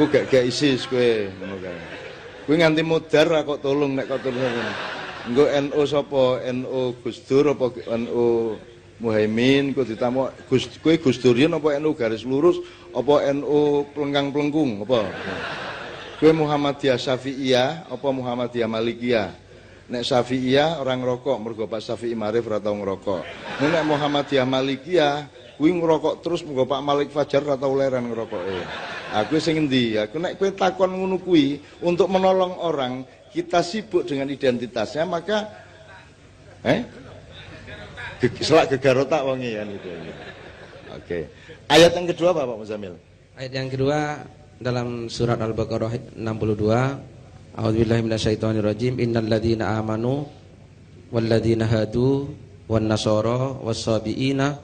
Kowe gak ISIS kowe ngono kae. Kowe nganti modar ra kok tolong nek kok tolong ngono. Engko NU sapa? NU Gus Dur apa NU Muhaimin? Kowe ditamu kowe Gus Durian apa NU garis lurus? Apa NU pelengkang-pelengkung apa? Kowe Muhammadiyah Syafi'iyah apa Muhammadiyah Malikiyah? Nek Syafi'iyah orang ngerokok, mergo Pak Syafi'i Marif ora tau ngerokok. Nek Muhammadiyah Malikiyah kuwi ngerokok terus, mergo Pak Malik Fajar ora tau leran ngerokoke. Aku sing endi? Aku nek kowe takon ngono kuwi untuk menolong orang, kita sibuk dengan identitasnya, maka selak gegar otak wonge kan itu. Oke. Ayat yang kedua Pak Muzamil. Ayat yang kedua dalam surat Al-Baqarah 62, a'udzubillahi minasyaitonirrajim, innal ladzina amanu wal ladzina hadu wan nasara was-sabiina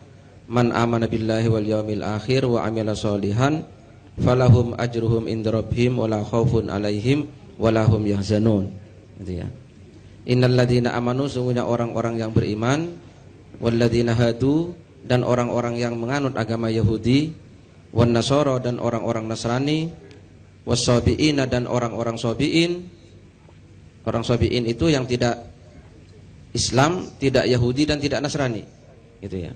man amana billahi wal yaumil akhir wa amila sholihan falahum ajruhum inda rabbihim wala khaufun alaihim wala hum yahzanun. Gitu ya. Innal ladzina amanu, sungguhnya orang-orang yang beriman, wal ladzina hadu, dan orang-orang yang menganut agama Yahudi, wan nasara, dan orang-orang Nasrani, was-sabiina, dan orang-orang sabiin. Orang sabiin itu yang tidak Islam, tidak Yahudi, dan tidak Nasrani, gitu ya.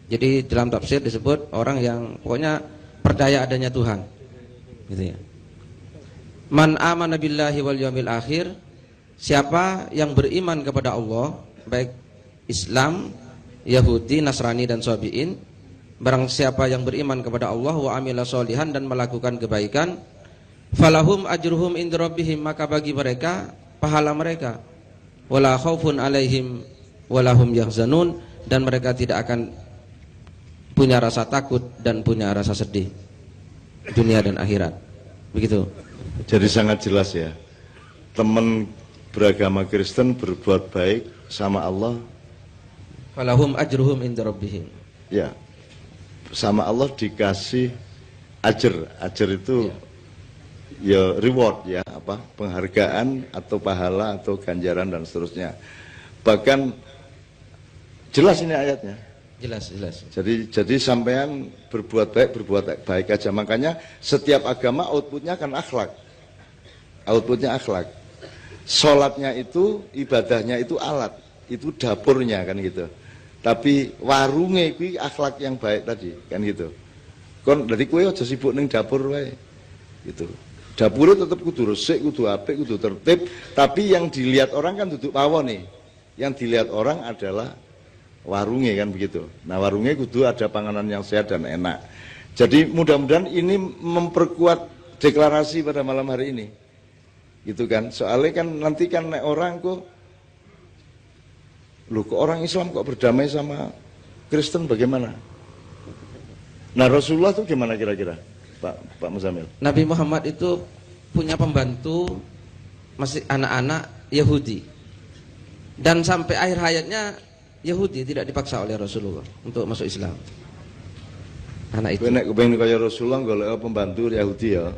Jadi dalam tafsir disebut orang yang pokoknya percaya adanya Tuhan, gitu ya. Man amana billahi wal yawmil akhir, siapa yang beriman kepada Allah, baik Islam, Yahudi, Nasrani dan Sabi'in, barang siapa yang beriman kepada Allah wa amila sholihan dan melakukan kebaikan, falahum ajruhum inda rabbihim, maka bagi mereka pahala mereka, wala khaufun alaihim walahum yahzanun, dan mereka tidak akan punya rasa takut dan punya rasa sedih dunia dan akhirat. Begitu. Jadi sangat jelas ya, teman beragama Kristen berbuat baik sama Allah, falahum ajruhum inda rabbihim, ya, sama Allah dikasih ajar. Ajar itu ya reward ya, apa, penghargaan atau pahala atau ganjaran dan seterusnya. Bahkan jelas ini ayatnya. Jelas. Jadi sampean berbuat baik aja. Makanya setiap agama outputnya kan akhlak. Outputnya akhlak. Sholatnya itu, ibadahnya itu alat, itu dapurnya kan gitu. Tapi warungnya itu akhlak yang baik tadi kan gitu. Kon dari kue aja sibuk ning dapur wae. Gitu. Dapurnya tetap kudu resik, kudu apik, kudu tertib. Tapi yang dilihat orang kan duduk pawon nih. Yang dilihat orang adalah warungnya kan begitu. Nah warungnya kudu ada panganan yang sehat dan enak. Jadi mudah-mudahan ini memperkuat deklarasi pada malam hari ini, gitu kan. Soalnya kan nanti kan orang kok, loh kok orang Islam kok berdamai sama Kristen bagaimana? Nah Rasulullah itu gimana kira-kira, Pak Muzamil? Nabi Muhammad itu punya pembantu masih anak-anak Yahudi, dan sampai akhir hayatnya Yahudi tidak dipaksa oleh Rasulullah untuk masuk Islam. Anak itu. Nek kepengen kaya Rasulullah golek pembantu Yahudi ya.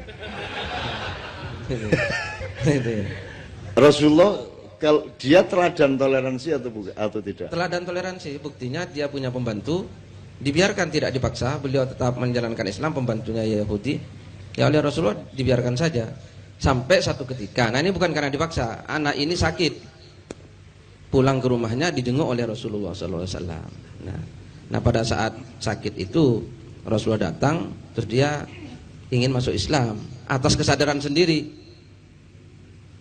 Rasulullah kalau dia teladan toleransi atau tidak? Teladan toleransi, buktinya dia punya pembantu, dibiarkan tidak dipaksa, beliau tetap menjalankan Islam, pembantunya Yahudi. Ya oleh Rasulullah dibiarkan saja. Sampai satu ketika, nah ini bukan karena dipaksa, anak ini sakit. Pulang ke rumahnya dijenguk oleh Rasulullah SAW. Nah pada saat sakit itu Rasulullah datang, terus dia ingin masuk Islam atas kesadaran sendiri.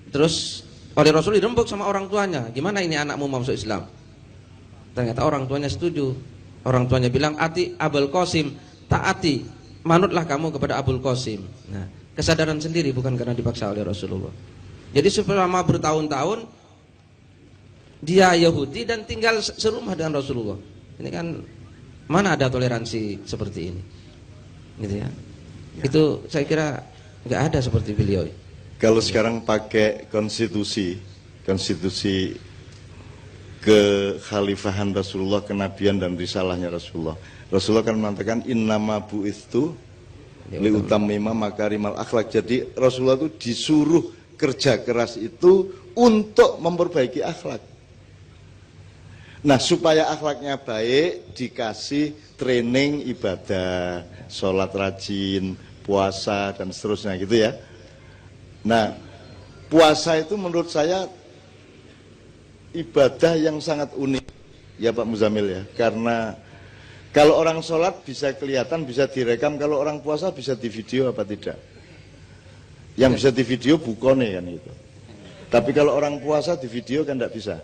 Terus oleh Rasul dirembuk sama orang tuanya, gimana ini anakmu mau masuk Islam? Ternyata orang tuanya setuju. Orang tuanya bilang, ati Abul Qasim, taati, manutlah kamu kepada Abul Qasim. Nah kesadaran sendiri, bukan karena dipaksa oleh Rasulullah. Jadi selama bertahun-tahun dia Yahudi dan tinggal serumah dengan Rasulullah. Ini kan mana ada toleransi seperti ini, gitu ya. Itu saya kira nggak ada seperti beliau. Kalau sekarang pakai konstitusi kekhalifahan Rasulullah, kenabian dan risalahnya Rasulullah. Rasulullah kan mengatakan innama bu'itsu liutammima makarimal akhlak. Jadi Rasulullah itu disuruh kerja keras itu untuk memperbaiki akhlak. Nah supaya akhlaknya baik dikasih training ibadah, sholat rajin, puasa dan seterusnya gitu ya. Nah puasa itu menurut saya ibadah yang sangat unik ya Pak Muzamil ya. Karena kalau orang sholat bisa kelihatan, bisa direkam, kalau orang puasa bisa di video apa tidak. Yang bisa di video bukone kan gitu. Tapi kalau orang puasa di video kan tidak bisa.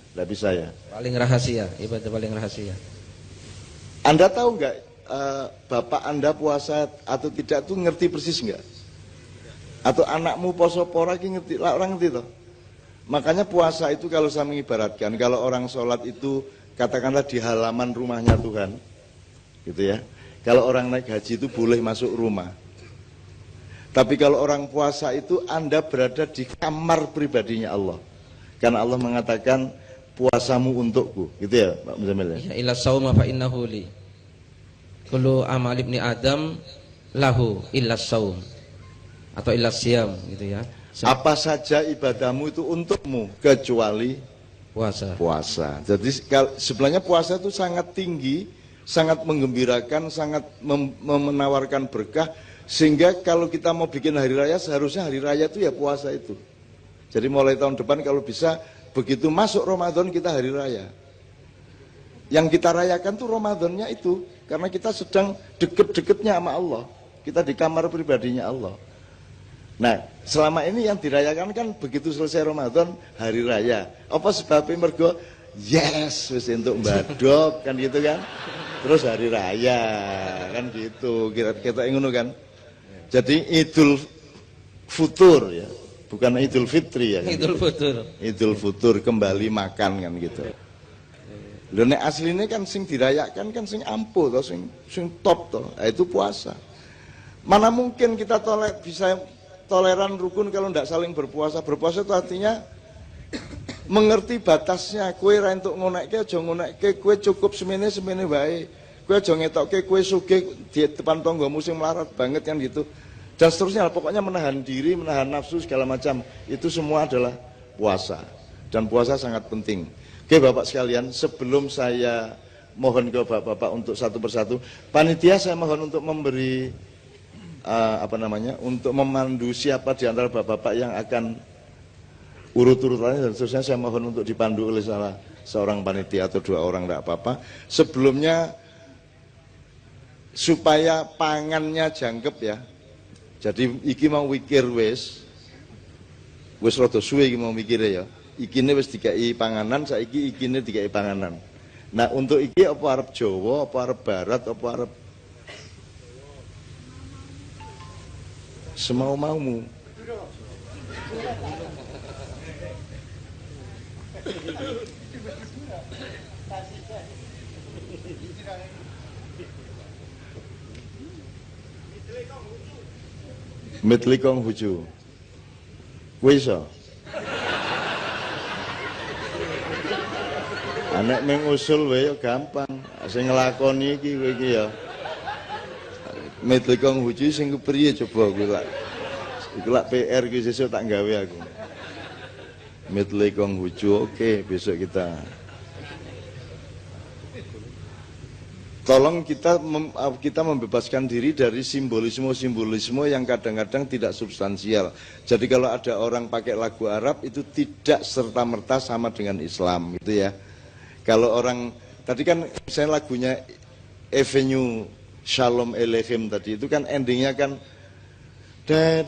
Tidak bisa ya. Paling rahasia, ibadah paling rahasia. Anda tahu nggak bapak Anda puasa atau tidak tuh ngerti persis nggak? Atau anakmu poso pora ngerti? Lah orang ngerti toh. Makanya puasa itu kalau saya mengibaratkan, kalau orang sholat itu katakanlah di halaman rumahnya Tuhan, gitu ya. Kalau orang naik haji itu boleh masuk rumah. Tapi kalau orang puasa itu Anda berada di kamar pribadinya Allah. Karena Allah mengatakan puasamu untukku, gitu ya Pak Muzamil ya. Ila sauma fa innahu li. Kullu amal ibni Adam lahu illa saum atau illa siyam gitu ya. Apa saja ibadahmu itu untukmu kecuali puasa. Jadi sebenarnya puasa itu sangat tinggi, sangat menggembirakan, sangat menawarkan berkah, sehingga kalau kita mau bikin hari raya seharusnya hari raya itu ya puasa itu. Jadi mulai tahun depan kalau bisa begitu masuk Ramadan kita hari raya. Yang kita rayakan tuh Ramadannya itu, karena kita sedang deket-deketnya sama Allah. Kita di kamar pribadinya Allah. Nah, selama ini yang dirayakan kan begitu selesai Ramadan, hari raya. Apa sebabnya? Mergo yes, wis entuk mbadok kan gitu kan. Terus hari raya kan gitu, kita ngono kan. Jadi Idul Futur ya, bukan Idul Fitri ya kan. Idul Futur. Idul Futur, kembali makan kan gitu. Lho nek asline kan sing dirayakan kan sing ampuh to, sing top to, itu puasa. Mana mungkin kita bisa toleran rukun kalau tidak saling berpuasa. Berpuasa itu artinya mengerti batasnya. Kue ra entuk ngonekke aja ngonekke, kue cukup semene wae. Kue aja ngetokke kue sugih di depan tanggamu sing melarat banget kan gitu. Dan seterusnya, pokoknya menahan diri, menahan nafsu segala macam. Itu semua adalah puasa. Dan puasa sangat penting. Oke Bapak sekalian, sebelum saya mohon ke Bapak-bapak untuk satu persatu, panitia saya mohon untuk memberi untuk memandu siapa di antara bapak-bapak yang akan urut-urutannya dan seterusnya. Saya mohon untuk dipandu oleh salah seorang panitia atau dua orang, tidak apa-apa. Sebelumnya supaya pangannya jangkep ya. Jadi iki mau wikir wis rada suwe iki mau mikire ya. Ikine wis dikai panganan, saiki ikine dikai panganan. Nah, untuk iki apa arep Jawa, apa arep Barat, apa arep semau-maumu. Mitlikong huju. Kuwi iso. Anek ming usul wae gampang. Sing nglakoni iki kowe iki ya. Mitlikong huju sing kepriye coba kuwi lak. Iku lak PR ki sesuk tak gawe aku. Mitlikong huju, oke, besok kita. Tolong kita membebaskan diri dari simbolisme yang kadang-kadang tidak substansial. Jadi kalau ada orang pakai lagu Arab itu tidak serta-merta sama dengan Islam gitu ya. Kalau orang tadi kan misalnya lagunya Avenue Shalom Elohim tadi itu kan endingnya kan ya,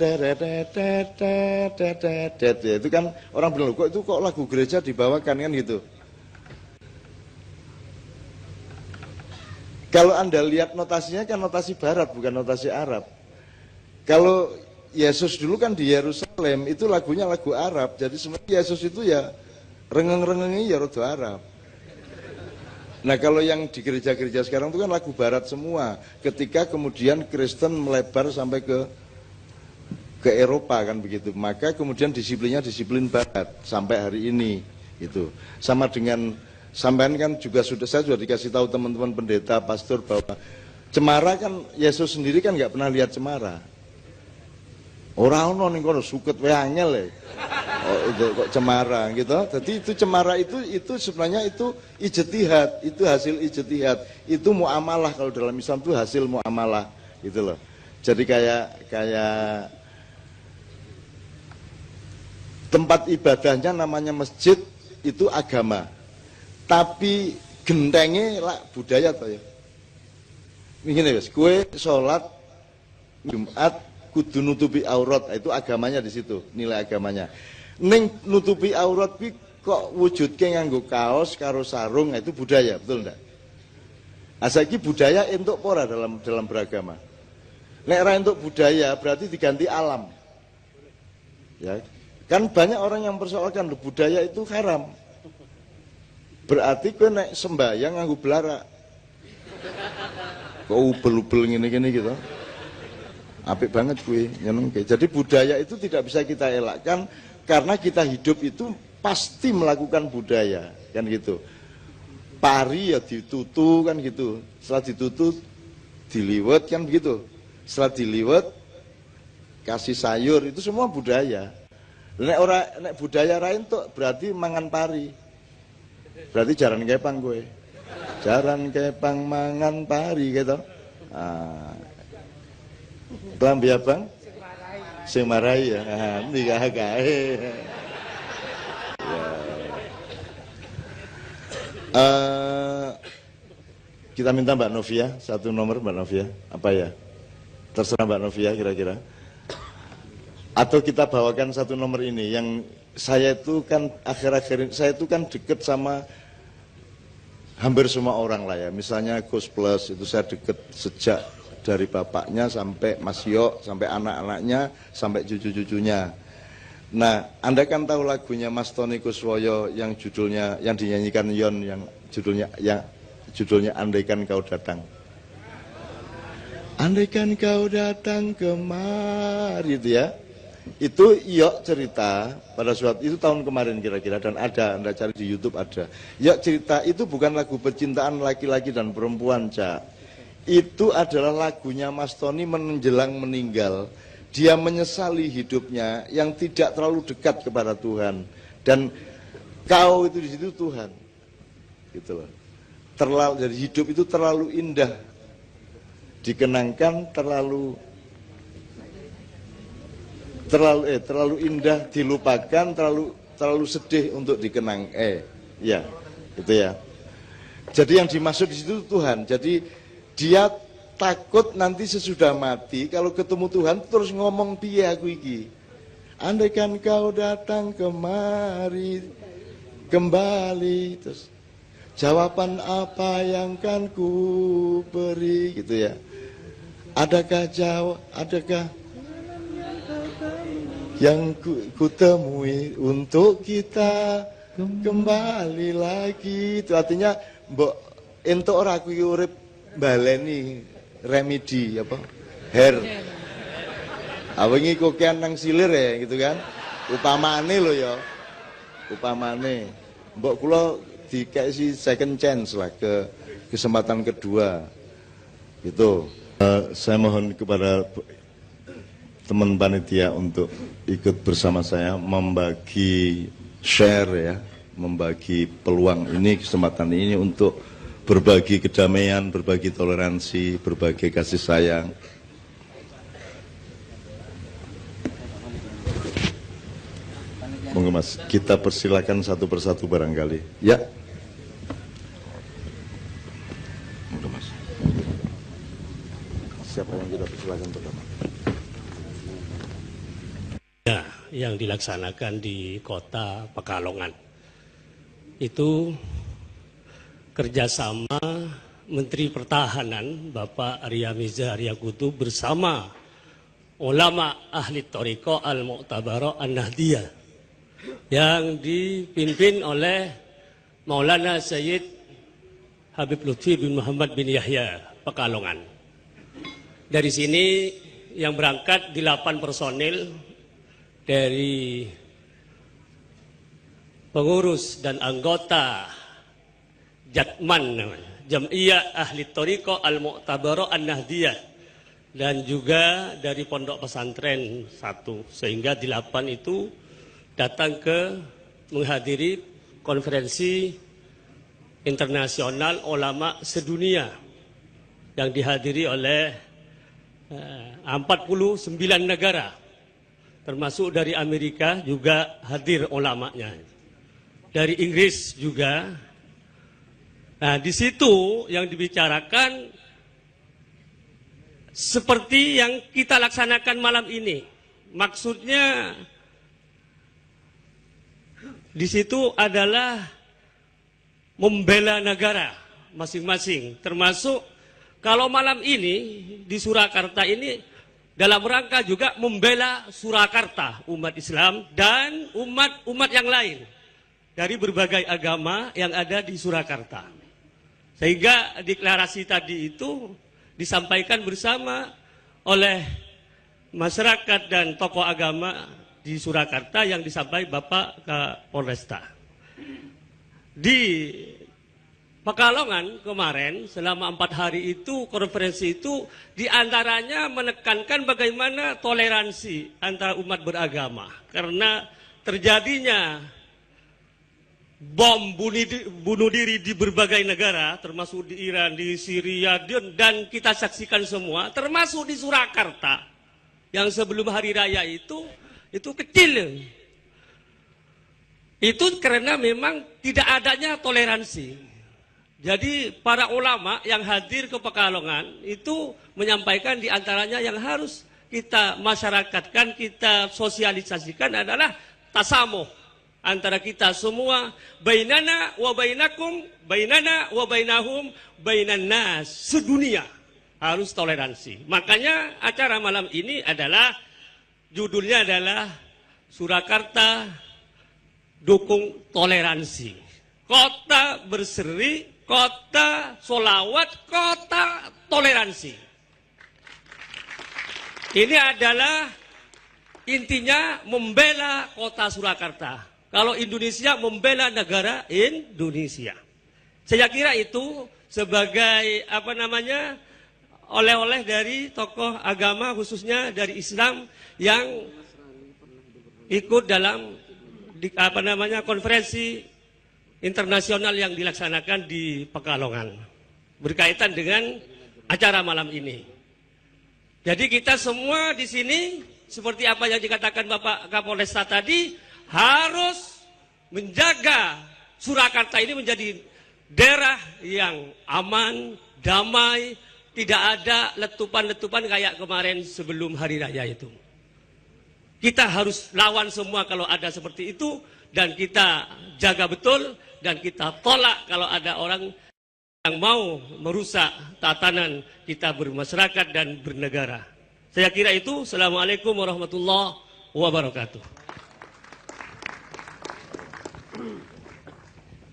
itu kan orang bilang kok lagu gereja dibawakan kan gitu. Kalau Anda lihat notasinya kan notasi barat, bukan notasi Arab. Kalau Yesus dulu kan di Yerusalem, itu lagunya lagu Arab. Jadi sebenarnya Yesus itu ya rengeng-rengengnya ya rada Arab. Nah kalau yang di gereja-gereja sekarang itu kan lagu barat semua. Ketika kemudian Kristen melebar sampai ke Eropa kan begitu. Maka kemudian disiplinnya disiplin barat sampai hari ini. Gitu. Sama dengan sampean kan juga saya sudah dikasih tahu teman-teman pendeta, pastor bahwa cemara kan Yesus sendiri kan nggak pernah lihat cemara. Orang ono ning kono suket wae angel ya. Oh, itu kok cemara gitu. Jadi itu cemara itu sebenarnya itu ijtihad, itu hasil ijtihad. Itu muamalah kalau dalam Islam itu hasil muamalah gitu loh. Jadi kayak tempat ibadahnya namanya masjid itu agama. Tapi gentengnya lah budaya toh ya. Begini guys, kue sholat Jumat kudu nutupi aurat, itu agamanya di situ, nilai agamanya. Neng nutupi aurat ki kok wujudnya nganggo kaos karo sarung, itu budaya, betul enggak? Asaki budaya entuk pora dalam beragama. Nek ra entuk budaya berarti diganti alam. Ya, kan banyak orang yang persoalkan budaya itu haram. Berarti kowe nek sembahyang nganggo belara. Kok ubel-ubel ngene-ngene gitu. Apik banget kowe, nyenengke. Jadi budaya itu tidak bisa kita elakkan karena kita hidup itu pasti melakukan budaya, kan gitu. Pari ya ditutu kan gitu. Setelah ditutu diliwet kan begitu. Setelah diliwet kasih sayur itu semua budaya. Nek budaya lain tuh berarti mangan pari. Berarti jaran kepang gue. Jaran kepang mangan pari gitu. Kelambi abang? Sing marai ya. Nikah kae. Ya. Kita minta Mbak Novia, satu nomor Mbak Novia, apa ya? Terserah Mbak Novia kira-kira. Atau kita bawakan satu nomor ini, yang saya itu kan akhir-akhir ini, saya itu kan deket sama hampir semua orang lah ya. Misalnya Gus Plus, itu saya deket sejak dari bapaknya sampai Mas Yok, sampai anak-anaknya, sampai cucu-cucunya. Nah, Anda kan tahu lagunya Mas Tony Kuswoyo yang judulnya, yang dinyanyikan Yon, yang judulnya Andaikan Kau Datang. Andaikan kau datang kemari, itu ya. Itu Yok cerita pada suatu itu tahun kemarin kira-kira, dan ada, Anda cari di YouTube ada. Yok cerita itu bukan lagu percintaan laki-laki dan perempuan, Cak. Itu adalah lagunya Mas Tony menjelang meninggal. Dia menyesali hidupnya yang tidak terlalu dekat kepada Tuhan, dan kau itu di situ Tuhan, gitu loh. Jadi hidup itu terlalu indah dikenangkan, terlalu indah dilupakan, terlalu sedih untuk dikenang. Ya, itu ya. Jadi yang dimaksud di situ Tuhan. Jadi dia takut nanti sesudah mati kalau ketemu Tuhan terus ngomong piye aku iki. Andaikan kau datang kemari kembali, terus jawaban apa yang kan ku beri, gitu ya. Adakah yang ku temui untuk kita kembali lagi. Itu artinya mbok entuk ora aku urip baleni remedi apa? Awengi kokean nang silir ya, gitu kan. Upamane lho ya. Upamane mbok kula dikasih second chance lah, ke kesempatan kedua. Gitu. Saya mohon kepada teman panitia untuk ikut bersama saya membagi share ya, membagi peluang ini, kesempatan ini untuk berbagi kedamaian, berbagi toleransi, berbagi kasih sayang. Monggo Mas, kita persilakan satu persatu barangkali. Ya. Monggo Mas. Siapa yang kita persilakan pertama? Ya, yang dilaksanakan di Kota Pekalongan itu kerjasama Menteri Pertahanan Bapak Arya Miza Aryakutu bersama ulama ahli Thariqah Al-Mu'tabarah An-Nahdiyah yang dipimpin oleh Maulana Sayyid Habib Lutfi bin Muhammad bin Yahya Pekalongan. Dari sini yang berangkat 8 personil dari pengurus dan anggota Jatman, Jam'iyah Ahli Thariqah Al-Mu'tabarah An-Nahdiyah, dan juga dari pondok pesantren 1, sehingga 8 itu datang ke menghadiri konferensi internasional ulama sedunia yang dihadiri oleh 49 negara, termasuk dari Amerika juga hadir ulamanya, dari Inggris juga. Nah, di situ yang dibicarakan seperti yang kita laksanakan malam ini. Maksudnya di situ adalah membela negara masing-masing, termasuk kalau malam ini di Surakarta ini dalam rangka juga membela Surakarta, umat Islam dan umat yang lain dari berbagai agama yang ada di Surakarta. Sehingga deklarasi tadi itu disampaikan bersama oleh masyarakat dan tokoh agama di Surakarta yang disampaikan Bapak Kapolresta. Di Pekalongan kemarin selama 4 hari itu, konferensi itu diantaranya menekankan bagaimana toleransi antara umat beragama. Karena terjadinya bom bunuh diri di berbagai negara, termasuk di Iran, di Syria, dan kita saksikan semua, termasuk di Surakarta yang sebelum hari raya itu kecil. Itu karena memang tidak adanya toleransi. Jadi para ulama yang hadir ke Pekalongan itu menyampaikan diantaranya yang harus kita masyarakatkan, kita sosialisasikan adalah tasamuh antara kita semua, bainana wa bainakum, bainana wa bainahum, bainan nas, sedunia harus toleransi. Makanya acara malam ini adalah judulnya adalah Surakarta Dukung Toleransi. Kota berseri, kota solawat, kota toleransi. Ini adalah intinya membela kota Surakarta. Kalau Indonesia membela negara Indonesia. Saya kira itu sebagai oleh-oleh dari tokoh agama khususnya dari Islam yang ikut dalam konferensi internasional yang dilaksanakan di Pekalongan berkaitan dengan acara malam ini. Jadi kita semua di sini seperti apa yang dikatakan Bapak Kapolresta tadi harus menjaga Surakarta ini menjadi daerah yang aman, damai, tidak ada letupan-letupan kayak kemarin sebelum hari raya itu. Kita harus lawan semua kalau ada seperti itu dan kita jaga betul. Dan kita tolak kalau ada orang yang mau merusak tatanan kita bermasyarakat dan bernegara. Saya kira itu. Assalamualaikum warahmatullahi wabarakatuh.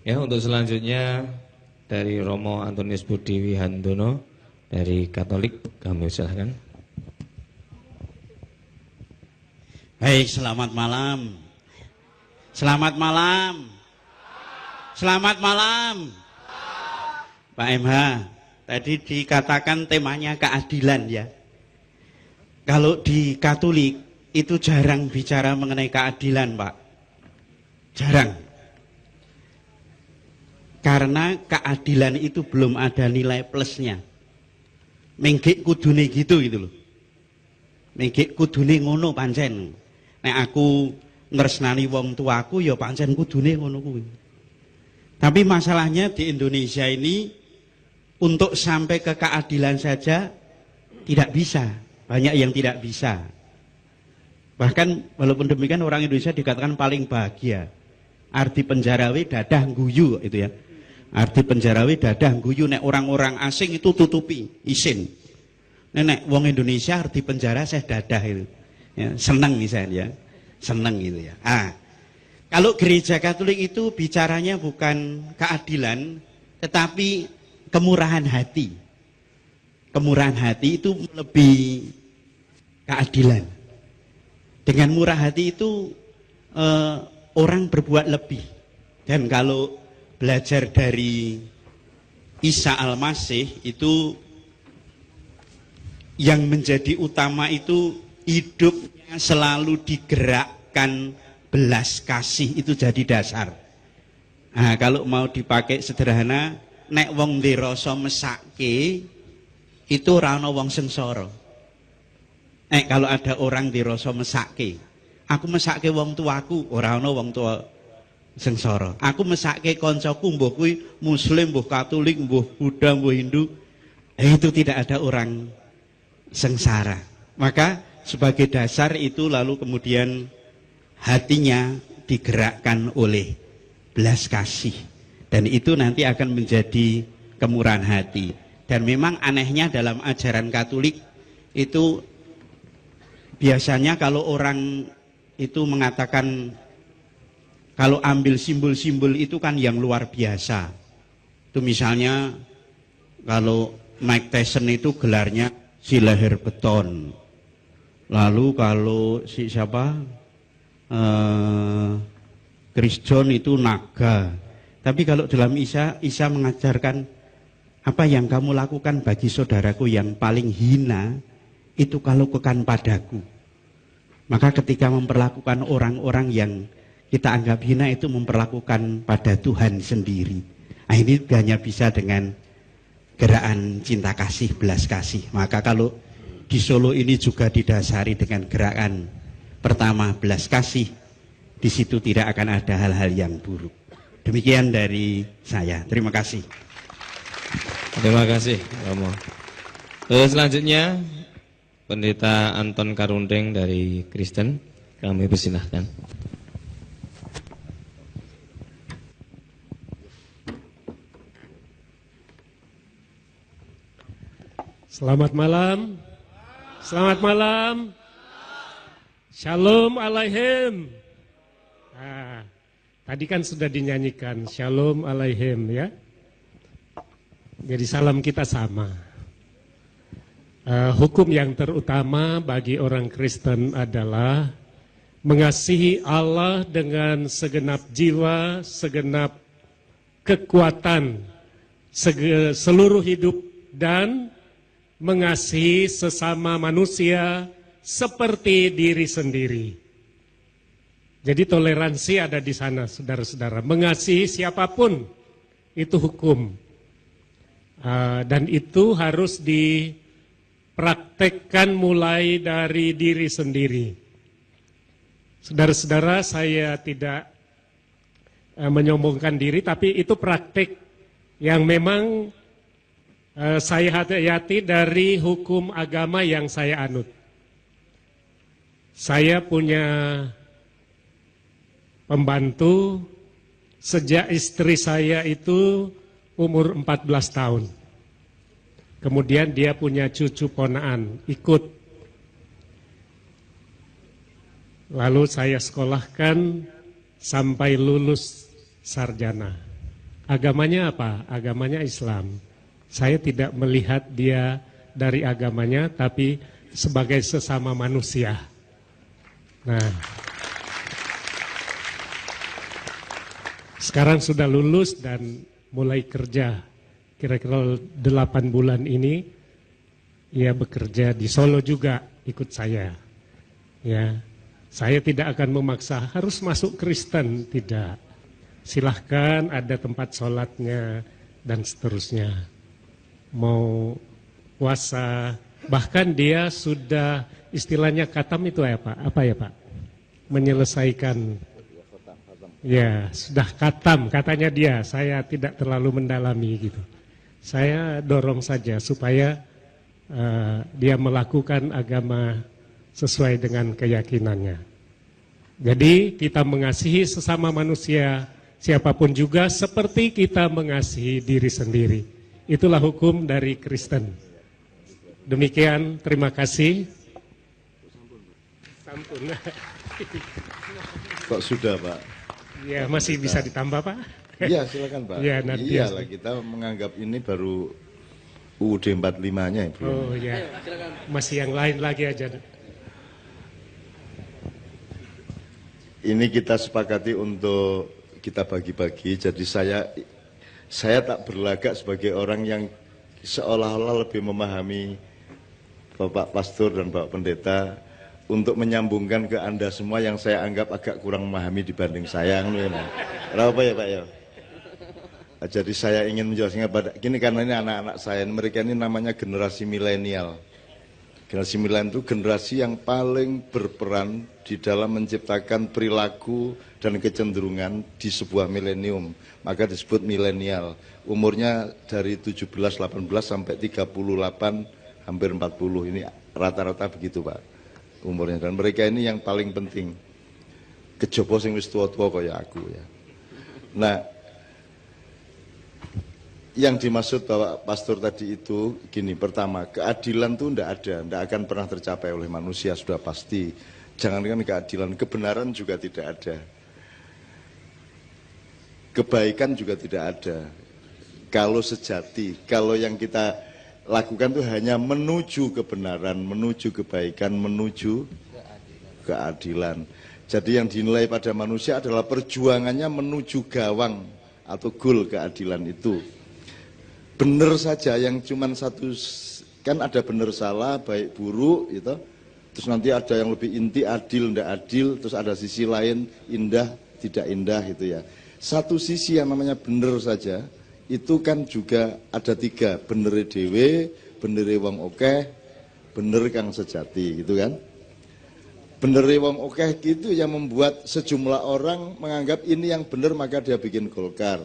Ya, untuk selanjutnya dari Romo Antonius Budi Wihandono dari Katolik, kami silakan. Baik, selamat malam. Selamat malam. Selamat malam. Pak MH, tadi dikatakan temanya keadilan ya. Kalau di Katolik itu jarang bicara mengenai keadilan, Pak. Jarang. Karena keadilan itu belum ada nilai plusnya. Menggik kudune gitu loh. Menggik kudune ngono pancen. Nek aku ngresnani wong tuaku ya pancen kudune ngono kuwi. Tapi masalahnya di Indonesia ini untuk sampai ke keadilan saja tidak bisa. Banyak yang tidak bisa. Bahkan walaupun demikian orang Indonesia dikatakan paling bahagia. Arti penjarawe dadah guyu itu ya. Arti penjarawe dadah guyu, nek orang-orang asing itu tutupi, isin. Nek wong Indonesia arti penjara saya dadah itu. Ya, senang misalnya ya. Senang gitu ya. Kalau gereja Katolik itu bicaranya bukan keadilan, tetapi kemurahan hati. Kemurahan hati itu lebih keadilan. Dengan murah hati itu orang berbuat lebih. Dan kalau belajar dari Isa Al-Masih itu yang menjadi utama itu hidupnya selalu digerakkan belas kasih, itu jadi dasar. Nah, kalau mau dipakai sederhana, nek wong ndirasa mesake itu ora ana wong sengsara. Nek kalau ada orang ndirasa mesake, aku mesake wong tuaku, ora ana wong tua sengsara. Aku mesake kancaku mbuh kuwi muslim, mbuh Katolik, mbuh Buddha, mbuh Hindu, itu tidak ada orang sengsara. Maka sebagai dasar itu lalu kemudian hatinya digerakkan oleh belas kasih, dan itu nanti akan menjadi kemurahan hati. Dan memang anehnya dalam ajaran Katolik itu biasanya kalau orang itu mengatakan kalau ambil simbol-simbol itu kan yang luar biasa. Itu misalnya kalau Mike Tyson itu gelarnya si leher beton. Lalu kalau si siapa? Chris John itu naga. Tapi kalau dalam Isa mengajarkan apa yang kamu lakukan bagi saudaraku yang paling hina itu kalau lakukan padaku. Maka ketika memperlakukan orang-orang yang kita anggap hina itu memperlakukan pada Tuhan sendiri. Nah, ini hanya bisa dengan gerakan cinta kasih, belas kasih. Maka kalau di Solo ini juga didasari dengan gerakan pertama belas kasih, di situ tidak akan ada hal-hal yang buruk. Demikian dari saya. Terima kasih. Terima kasih, Romo. Selanjutnya Pendeta Anton Karundeng dari Kristen, kami persilahkan. Selamat malam. Selamat malam. Shalom alaihim. Nah, tadi kan sudah dinyanyikan Shalom alaihim ya. Jadi salam kita sama. Hukum yang terutama bagi orang Kristen adalah mengasihi Allah dengan segenap jiwa, segenap kekuatan, seluruh hidup, dan mengasihi sesama manusia seperti diri sendiri. Jadi toleransi ada di sana, saudara-saudara. Mengasihi siapapun itu hukum. Dan itu harus dipraktekkan mulai dari diri sendiri. Saudara-saudara, saya tidak menyombongkan diri, tapi itu praktek yang memang saya hayati dari hukum agama yang saya anut. Saya punya pembantu sejak istri saya itu umur 14 tahun. Kemudian dia punya cucu ponaan, ikut. Lalu saya sekolahkan sampai lulus sarjana. Agamanya apa? Agamanya Islam. Saya tidak melihat dia dari agamanya, tapi sebagai sesama manusia. Nah, sekarang sudah lulus dan mulai kerja. Kira-kira 8 bulan ini ia bekerja di Solo juga ikut saya. Ya, saya tidak akan memaksa harus masuk Kristen, tidak. Silahkan, ada tempat sholatnya dan seterusnya. Mau puasa, bahkan dia sudah istilahnya khatam itu ya Pak? Apa ya Pak? Menyelesaikan. Ya, sudah khatam katanya dia. Saya tidak terlalu mendalami gitu. Saya dorong saja supaya dia melakukan agama sesuai dengan keyakinannya. Jadi kita mengasihi sesama manusia, siapapun juga, seperti kita mengasihi diri sendiri. Itulah hukum dari Kristen. Demikian, terima kasih. Sampun. Kok sudah Pak? Ya, masih bisa ditambah Pak? Iya silakan Pak. Ya, nanti iyalah kita menganggap ini baru UUD 45-nya Ibu. Oh ya, masih yang lain lagi aja. Ini kita sepakati untuk kita bagi-bagi. Jadi saya tak berlagak sebagai orang yang seolah-olah lebih memahami Bapak Pastor dan Bapak Pendeta untuk menyambungkan ke Anda semua yang saya anggap agak kurang memahami dibanding saya. Kenapa ya Pak ya? Jadi saya ingin menjelaskan pada gini, karena ini anak-anak saya, mereka ini namanya generasi milenial. Generasi milenial itu generasi yang paling berperan di dalam menciptakan perilaku dan kecenderungan di sebuah milenium. Maka disebut milenial. Umurnya dari 17, 18 sampai 38, hampir 40. Ini rata-rata begitu Pak umurnya. Dan mereka ini yang paling penting. Kejopo sing wis tua-tua kaya aku ya. Nah, yang dimaksud Bapak Pastor tadi itu gini, pertama, keadilan itu tidak akan pernah tercapai oleh manusia, sudah pasti. Jangankan keadilan, kebenaran juga tidak ada. Kebaikan juga tidak ada. Kalau sejati, kalau yang kita lakukan itu hanya menuju kebenaran, menuju kebaikan, menuju keadilan. Jadi yang dinilai pada manusia adalah perjuangannya menuju gawang atau goal keadilan itu. Benar saja yang cuman satu, kan ada benar salah, baik buruk gitu. Terus nanti ada yang lebih inti, adil, tidak adil, terus ada sisi lain, indah, tidak indah gitu ya. Satu sisi yang namanya benar saja, itu kan juga ada 3, bener dewe, bener wong okeh, bener kang sejati gitu kan. Bener wong okeh gitu yang membuat sejumlah orang menganggap ini yang benar, maka dia bikin Golkar.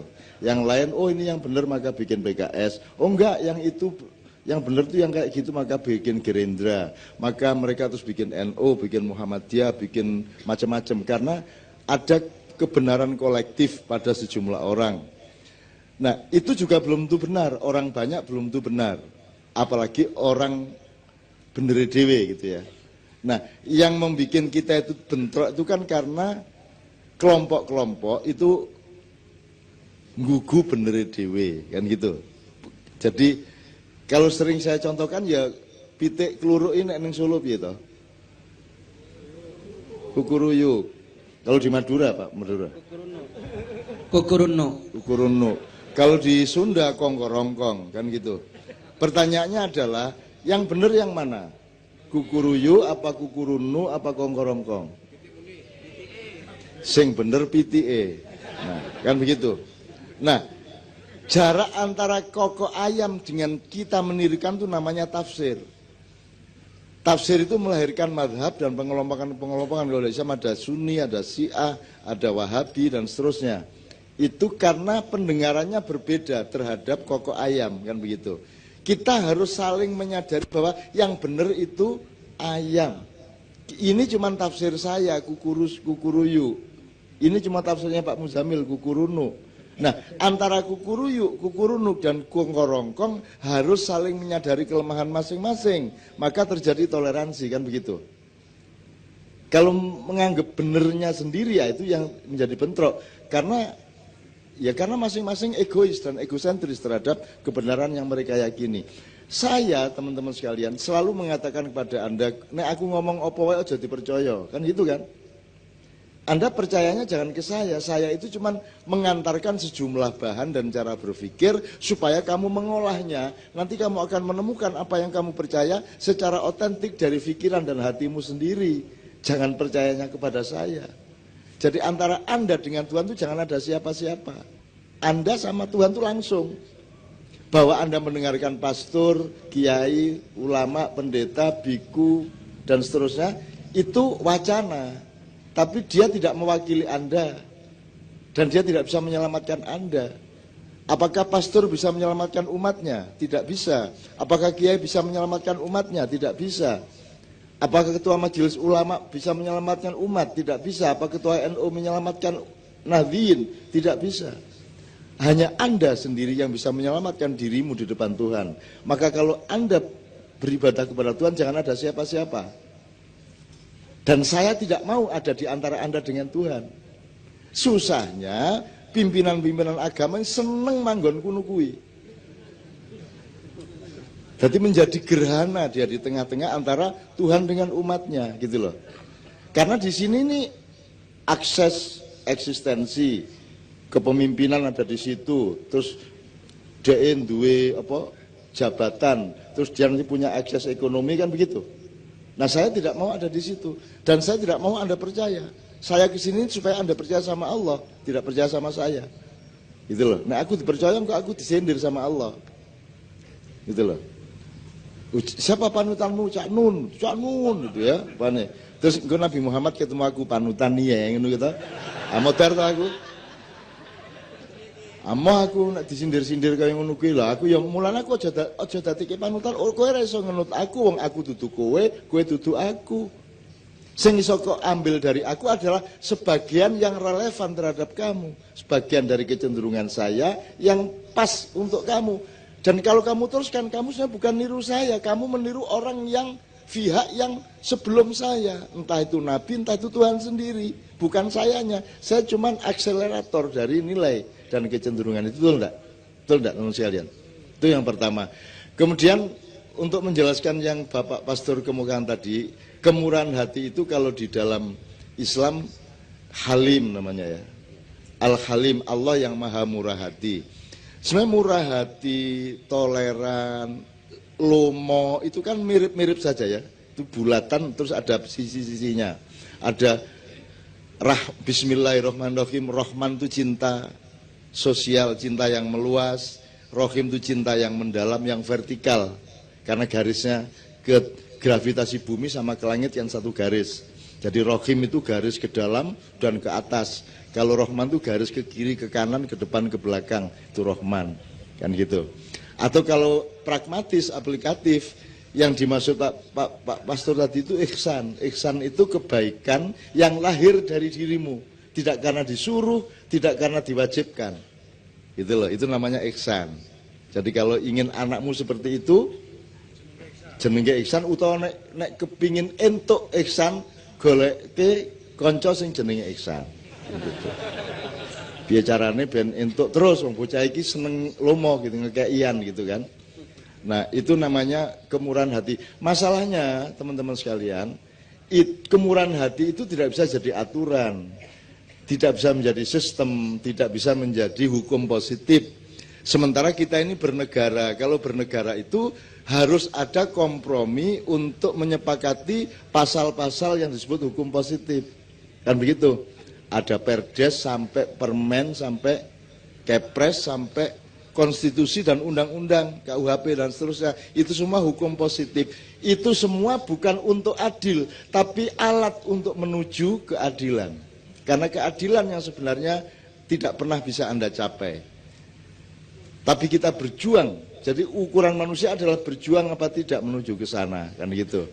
Yang lain, oh ini yang benar maka bikin PKS. Oh enggak, yang itu yang benar tuh yang kayak gitu maka bikin Gerindra. Maka mereka terus bikin NU, bikin Muhammadiyah, bikin macam-macam karena ada kebenaran kolektif pada sejumlah orang. Nah, itu juga belum tentu benar, orang banyak belum tentu benar. Apalagi orang bener dewe gitu ya. Nah, yang membuat kita itu bentrok itu kan karena kelompok-kelompok itu nggugu bener dewe kan gitu. Jadi kalau sering saya contohkan ya pitik keluruk ini ning Solo piye to? Kukuruyuk. Kalau di Madura Pak, Madura. Kukuruno. Kalau di Sunda kongkorongkong kan gitu. Pertanyaannya adalah yang benar yang mana? Kukuruyu apa kukurunu apa kongkorongkong? Sing bener pitike. Nah, kan begitu. Nah, jarak antara kokok ayam dengan kita mendirikan itu namanya tafsir. Tafsir itu melahirkan madhab dan pengelompokan kalau Islam ada Sunni, ada Syiah, ada Wahabi dan seterusnya. Itu karena pendengarannya berbeda terhadap kokok ayam kan begitu. Kita harus saling menyadari bahwa yang benar itu ayam. Ini cuma tafsir saya, kukuruyu. Ini cuma tafsirnya Pak Muzamil, kukurunu. Nah, antara kukuruyu, kukurunu dan kongkorongkong harus saling menyadari kelemahan masing-masing. Maka terjadi toleransi kan begitu. Kalau menganggap benernya sendiri ya itu yang menjadi bentrok. Karena masing-masing egois dan egosentris terhadap kebenaran yang mereka yakini. Saya, teman-teman sekalian, selalu mengatakan kepada Anda, nek aku ngomong apa wae aja dipercaya, kan gitu kan? Anda percayanya jangan ke saya itu cuma mengantarkan sejumlah bahan dan cara berpikir supaya kamu mengolahnya. Nanti kamu akan menemukan apa yang kamu percaya secara otentik dari pikiran dan hatimu sendiri. Jangan percayanya kepada saya. Jadi antara Anda dengan Tuhan itu jangan ada siapa-siapa. Anda sama Tuhan itu langsung. Bahwa Anda mendengarkan pastor, kiai, ulama, pendeta, biku, dan seterusnya, itu wacana. Tapi dia tidak mewakili Anda. Dan dia tidak bisa menyelamatkan Anda. Apakah pastor bisa menyelamatkan umatnya? Tidak bisa. Apakah kiai bisa menyelamatkan umatnya? Tidak bisa. Apakah ketua majelis ulama bisa menyelamatkan umat? Tidak bisa. Apakah ketua NU menyelamatkan Nahdien? Tidak bisa. Hanya Anda sendiri yang bisa menyelamatkan dirimu di depan Tuhan. Maka kalau Anda beribadah kepada Tuhan, jangan ada siapa-siapa. Dan saya tidak mau ada di antara Anda dengan Tuhan. Susahnya pimpinan-pimpinan agama yang seneng manggon kuno kui. Jadi menjadi gerhana dia di tengah-tengah antara Tuhan dengan umatnya gitu loh. Karena di sini nih akses eksistensi kepemimpinan ada di situ. Terus dia duwe apa jabatan, terus dia nanti punya akses ekonomi kan begitu. Nah saya tidak mau ada di situ dan saya tidak mau Anda percaya. Saya kesini supaya Anda percaya sama Allah, tidak percaya sama saya. Gitu loh. Nah aku dipercaya kok aku disindir sama Allah. Gitu loh. Siapa panutanmu? Cak Nun gitu ya. Pane. Terus Nabi Muhammad ketemu aku panutan nih ya yang ngono gitu. Amotar ta aku. Amma aku nek disindir-sindir kaya ngono kuwi lho, aku ya mulane aku aja dadi panutan. Kowe ora iso ngenut aku, wong aku dudu kowe dudu aku. Sing iso kok ambil dari aku adalah sebagian yang relevan terhadap kamu, sebagian dari kecenderungan saya yang pas untuk kamu. Dan kalau kamu teruskan, kamu sebenarnya bukan niru saya, kamu meniru orang yang pihak yang sebelum saya, entah itu Nabi, entah itu Tuhan sendiri, bukan sayanya. Saya cuma akselerator dari nilai dan kecenderungan itu, betul enggak? Betul enggak teman sekalian? Itu yang pertama. Kemudian untuk menjelaskan yang Bapak Pastor kemukakan tadi, kemurahan hati itu kalau di dalam Islam Halim namanya ya. Al-Halim, Allah yang maha murah hati. Sebenarnya murah hati, toleran, lomo itu kan mirip-mirip saja ya. Itu bulatan terus ada sisi-sisinya. Ada Bismillahirrahmanirrahim. Rahman itu cinta sosial, cinta yang meluas. Rahim itu cinta yang mendalam, yang vertikal. Karena garisnya ke gravitasi bumi sama ke langit yang satu garis. Jadi rohim itu garis ke dalam dan ke atas. Kalau Rahman itu garis ke kiri, ke kanan, ke depan, ke belakang. Itu Rahman. Kan gitu. Atau kalau pragmatis, aplikatif, yang dimaksud Pak Pastor tadi itu ihsan. Ihsan itu kebaikan yang lahir dari dirimu. Tidak karena disuruh, tidak karena diwajibkan. Gitu loh, itu namanya ihsan. Jadi kalau ingin anakmu seperti itu, jenenge ihsan, utawa nek kepingin entuk ihsan, goleke kanca sing jenenge ihsan. Gitu. Biar carane ben entuk terus wong bocah iki seneng lomo gitu, ngekeian gitu kan. Nah, itu namanya kemurahan hati. Masalahnya, teman-teman sekalian, kemurahan hati itu tidak bisa jadi aturan. Tidak bisa menjadi sistem, tidak bisa menjadi hukum positif. Sementara kita ini bernegara, kalau bernegara itu harus ada kompromi untuk menyepakati pasal-pasal yang disebut hukum positif. Kan begitu? Ada perdes sampai permen, sampai kepres, sampai konstitusi dan undang-undang, KUHP dan seterusnya. Itu semua hukum positif. Itu semua bukan untuk adil, tapi alat untuk menuju keadilan. Karena keadilan yang sebenarnya tidak pernah bisa Anda capai. Tapi kita berjuang. Jadi ukuran manusia adalah berjuang apa tidak menuju ke sana, kan gitu.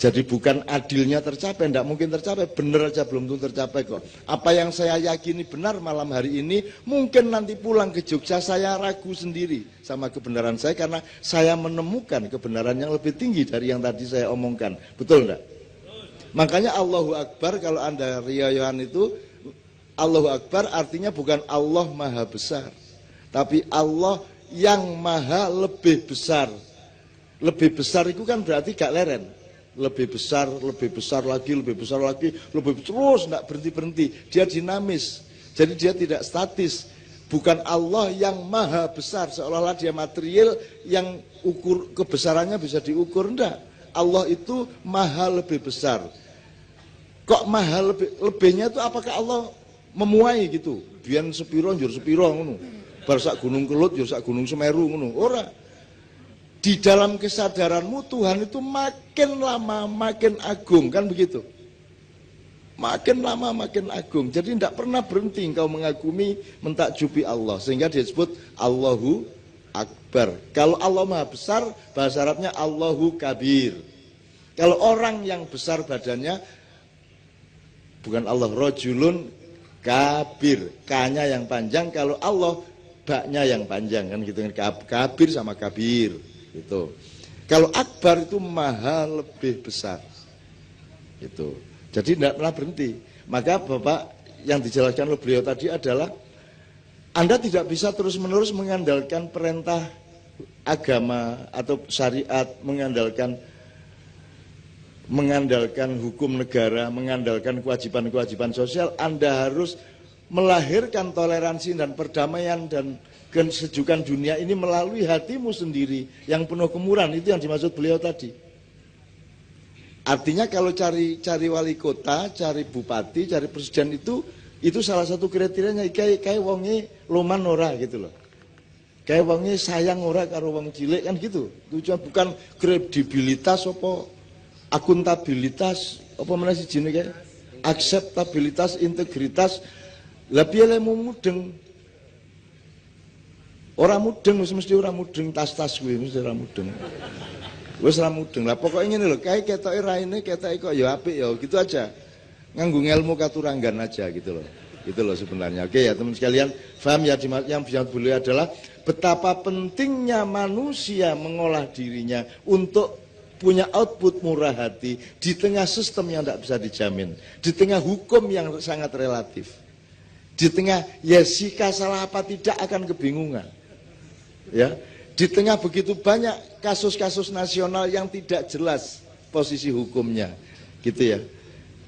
Jadi bukan adilnya tercapai, tidak mungkin tercapai, benar aja belum tentu tercapai kok. Apa yang saya yakini benar malam hari ini, mungkin nanti pulang ke Jogja saya ragu sendiri sama kebenaran saya, karena saya menemukan kebenaran yang lebih tinggi dari yang tadi saya omongkan. Betul enggak? Makanya Allahu Akbar, kalau Anda riayahan itu, Allahu Akbar artinya bukan Allah Maha Besar, tapi Allah yang Maha lebih besar. Lebih besar itu kan berarti gak leren. Lebih besar lagi, lebih besar lagi, lebih terus enggak berhenti-berhenti. Dia dinamis. Jadi dia tidak statis. Bukan Allah yang Maha Besar, seolah-olah dia material yang ukur kebesarannya bisa diukur, enggak. Allah itu Maha lebih besar. Kok maha lebihnya itu apakah Allah memuai gitu? Biyen sepiro njur sepiro ngono. Bar sak gunung Kelut njur sak gunung Semeru ngono. Ora. Di dalam kesadaranmu Tuhan itu makin lama makin agung, kan begitu? Makin lama makin agung. Jadi tidak pernah berhenti engkau mengagumi, mentakjubi Allah, sehingga disebut Allahu Akbar. Kalau Allah Maha Besar, bahasa Arabnya Allahu Kabir. Kalau orang yang besar badannya, bukan Allah, rojulun kabir, K-nya yang panjang. Kalau Allah, baknya yang panjang, kan gitu. Kabir sama kabir gitu. Kalau akbar itu maha lebih besar gitu. Jadi tidak pernah berhenti. Maka Bapak yang dijelaskan oleh beliau tadi adalah Anda tidak bisa terus-menerus mengandalkan perintah agama atau syariat, mengandalkan hukum negara, mengandalkan kewajiban-kewajiban sosial. Anda harus melahirkan toleransi dan perdamaian dan kesejukan dunia ini melalui hatimu sendiri yang penuh kemurahan. Itu yang dimaksud beliau tadi. Artinya kalau cari wali kota, cari bupati, cari presiden itu salah satu kriterianya kayak wonge loman ora gitu loh. Kayak wonge sayang ora karo wong cilik, kan gitu. Tujuan bukan kredibilitas apa akuntabilitas apa mana sih jenis kayak akseptabilitas, integritas. Lah piye lemu mudeng? Ora mudeng, mesti ora mudeng, tas-tas kuwi mesti ora mudeng. Wis ora mudeng. Lah pokoke ngene lho, kae ketoke raine, ketoke kok ya apik ya, gitu aja. Nganggo ngelmu katuranggan aja gitu loh. Gitu loh sebenarnya. Oke ya teman sekalian, paham ya yang bisa boleh adalah betapa pentingnya manusia mengolah dirinya untuk punya output murah hati di tengah sistem yang tidak bisa dijamin, di tengah hukum yang sangat relatif, di tengah Yesika salah apa tidak akan kebingungan, ya, di tengah begitu banyak kasus-kasus nasional yang tidak jelas posisi hukumnya, gitu ya,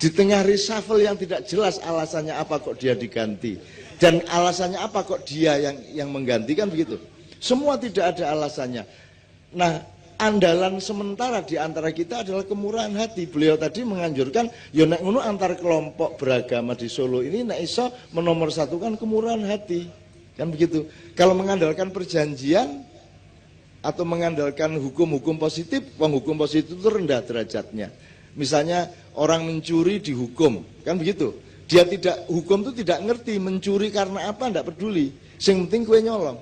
di tengah reshuffle yang tidak jelas alasannya apa kok dia diganti dan alasannya apa kok dia yang menggantikan, begitu, semua tidak ada alasannya. Nah, andalan sementara di antara kita adalah kemurahan hati. Beliau tadi menganjurkan, ya nek ngono antar kelompok beragama di Solo ini nek iso menomorsatukan kemurahan hati. Kan begitu. Kalau mengandalkan perjanjian atau mengandalkan hukum-hukum positif, wong hukum positif itu rendah derajatnya. Misalnya orang mencuri dihukum, kan begitu. Dia tidak, hukum itu tidak ngerti mencuri karena apa, tidak peduli. Yang penting kue nyolong.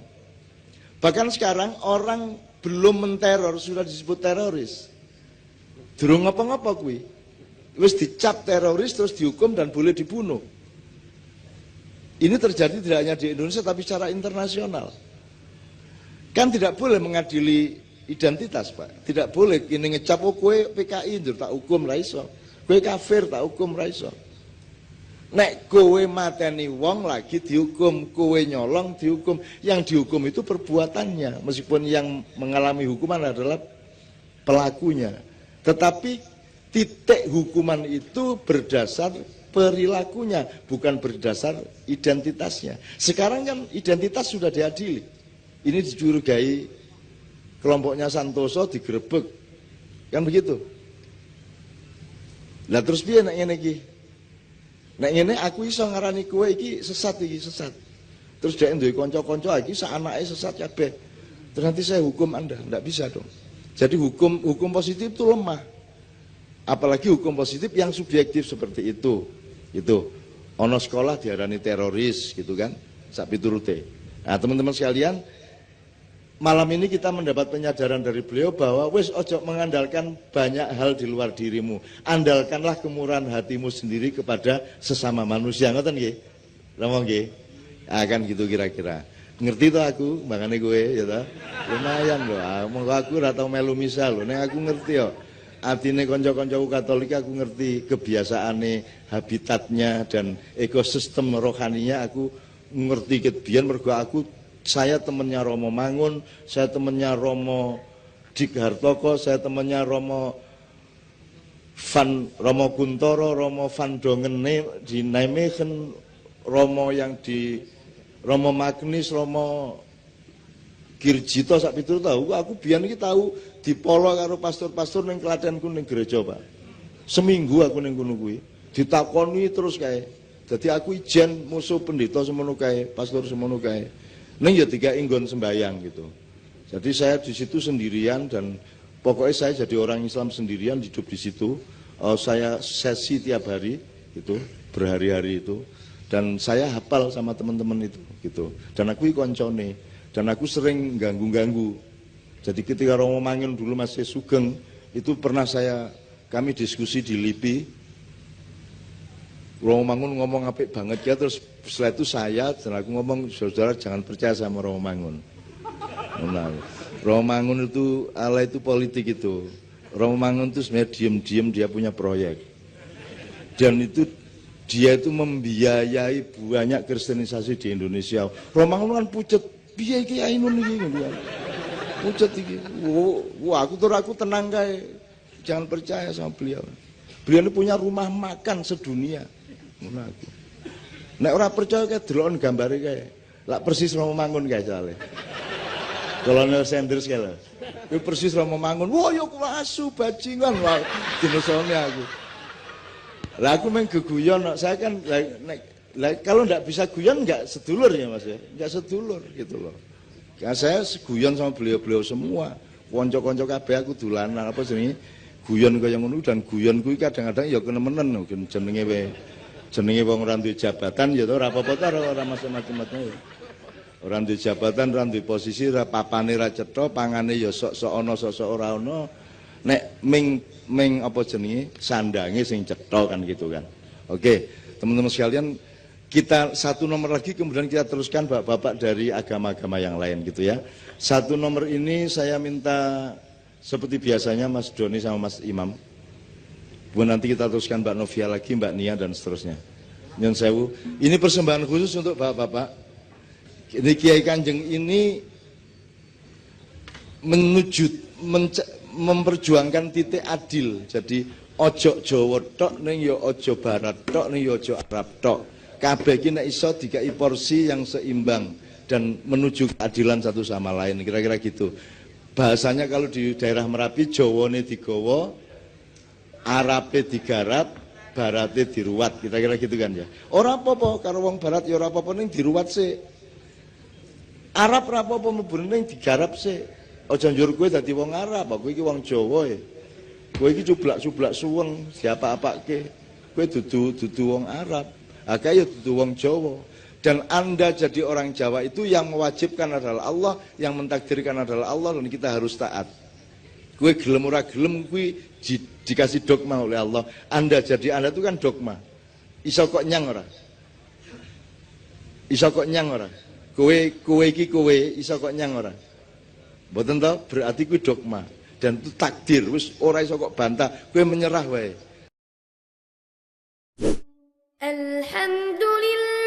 Bahkan sekarang orang belum menteror sudah disebut teroris. Durung ngapa-ngapa kue. Wis dicap teroris terus dihukum dan boleh dibunuh. Ini terjadi tidak hanya di Indonesia tapi secara internasional. Kan tidak boleh mengadili identitas, Pak. Tidak boleh ini ngecap oh kowe PKI njur tak hukum ra iso. Kowe kafir tak hukum ra iso. Nek kowe mateni wong lagi dihukum, kowe nyolong dihukum. Yang dihukum itu perbuatannya, meskipun yang mengalami hukuman adalah pelakunya. Tetapi titik hukuman itu berdasar perilakunya, bukan berdasar identitasnya. Sekarang kan identitas sudah diadili. Ini dicurigai kelompoknya Santoso digerebek, kan begitu. Nah terus piye nek ngene iki? Nek ngene aku iso ngarani kowe iki sesat iki, sesat. Terus dhek duwe kanca-kanca iki sak anake sesat kabeh. Terus nanti saya hukum Anda, enggak bisa dong. Jadi hukum positif itu lemah. Apalagi hukum positif yang subjektif seperti itu. Itu ono sekolah diarani teroris gitu kan, sak piturute. Nah teman-teman sekalian, malam ini kita mendapat penyadaran dari beliau bahwa wis ojo mengandalkan banyak hal di luar dirimu. Andalkanlah kemurahan hatimu sendiri kepada sesama manusia. Ngoten nggih? Ngomong nggih? Akan gitu kira-kira. Ngerti tuh aku, makanya gue ya ta. Lumayan loh. Aku ora tau melu misal loh. Nek aku ngerti yo. Artinya konco-koncoku Katolik aku ngerti kebiasaane, habitatnya dan ekosistem rohaninya aku ngerti kebian mergo saya temennya Romo Mangun, saya temennya Romo Dik Hartoko, saya temennya Romo Kuntoro, Romo Van Dongen di Nijmegen, Romo yang di Romo Magnis, Romo Girjito sak pitur tahu, aku biyen iki tahu dipolo karo pastor-pastor ning Klatenku ning gereja, Pak. Seminggu aku ning kono kuwi, ditakoni terus kae. Dadi aku ijen musuh pendeta semono kae, pastor semono kae. Ning ya dikai nggon sembayang gitu. Jadi saya di situ sendirian dan pokoknya saya jadi orang Islam sendirian hidup di situ. Saya sesi tiap hari gitu, berhari-hari itu. Dan saya hafal sama teman-teman itu gitu. Dan aku koncone. Dan aku sering ganggu-ganggu. Jadi ketika Romo Mangun dulu masih sugeng, itu pernah kami diskusi di LIPI. Romo Mangun ngomong apik banget ya, terus setelah itu dan aku ngomong, saudara jangan percaya sama Romo Mangun. Nah, Romo Mangun itu, Allah itu politik itu. Romo Mangun itu sebenarnya diem-diem dia punya proyek. Dan itu dia itu membiayai banyak kristenisasi di Indonesia. Romo Mangun kan pucet. Piye iki ainun iki ngono. Pucet iki. Wah, aku tenang kae. Jangan percaya sama beliau. Beliau ini punya rumah makan sedunia. Ngono aku. Nek ora percaya kae delokon gambare kae. Lak persis Romo Mangun kae soalé. Kolonel Sanders kae lho. Kuwi persis Romo Mangun. Wah, yo kuwi asu bajingan wae. Dinosone aku. Lah aku meng geguyon, saya kan kalau enggak bisa guyon enggak sedulur ya Mas ya, enggak sedulur gitu loh. Ya saya guyon sama beliau-beliau semua, konco-konco kabeh aku dolanan apa jenenge guyon kaya ngono dan guyon kuwi kadang-kadang ya kenemenen jenenge wong ora duwe jabatan ya ora apa-apa ta ora macam-macam ya. Ora duwe jabatan, ora duwe posisi, ora papane ra cetha, pangane ya sok-sok ana sok-sok ora ana. Nek ming apa jenenge sandange sing cetha kan gitu kan. Oke, teman-teman sekalian, kita satu nomor lagi kemudian kita teruskan bapak-bapak dari agama-agama yang lain gitu ya. Satu nomor ini saya minta seperti biasanya Mas Doni sama Mas Imam. Kemudian nanti kita teruskan Mbak Novia lagi, Mbak Nia dan seterusnya. Nyun sewu. Ini persembahan khusus untuk bapak-bapak. Ini Kiai Kanjeng ini memperjuangkan titik adil. Jadi ojo Jawa tok ning ya ojo Barat tok ning ya ojo Arab tok. Kabeh iki nek iso dikai porsi yang seimbang dan menuju keadilan satu sama lain, kira-kira gitu. Bahasanya kalau di daerah Merapi, Jawane digawa, Arabe digarap, Barate diruwat, kira-kira gitu kan ya. Ora apa-apa karo wong Barat ya ora apa-apa ning diruwat sik. Arab ora apa-apa mlebu ning digarap sik. Aja njur kowe dadi wong Arab, kowe iki wong Jawa ya. Kowe iki cublak-cublak suweng, siapa apake. Kowe dudu wong Arab. Akeh ya dudu wong Jawa. Dan Anda jadi orang Jawa itu yang mewajibkan adalah Allah, yang mentakdirkan adalah Allah, dan kita harus taat. Kowe gelem ora gelem kuwi dikasih dogma oleh Allah. Anda itu kan dogma. Iso kok nyang ora? Iso kok nyang ora? Kowe iki kowe iso kok nyang ora? Mboten to? Berarti kuwi dogma. Dan itu takdir, wis ora iso kok bantah. Kowe menyerah wae. Alhamdulillah.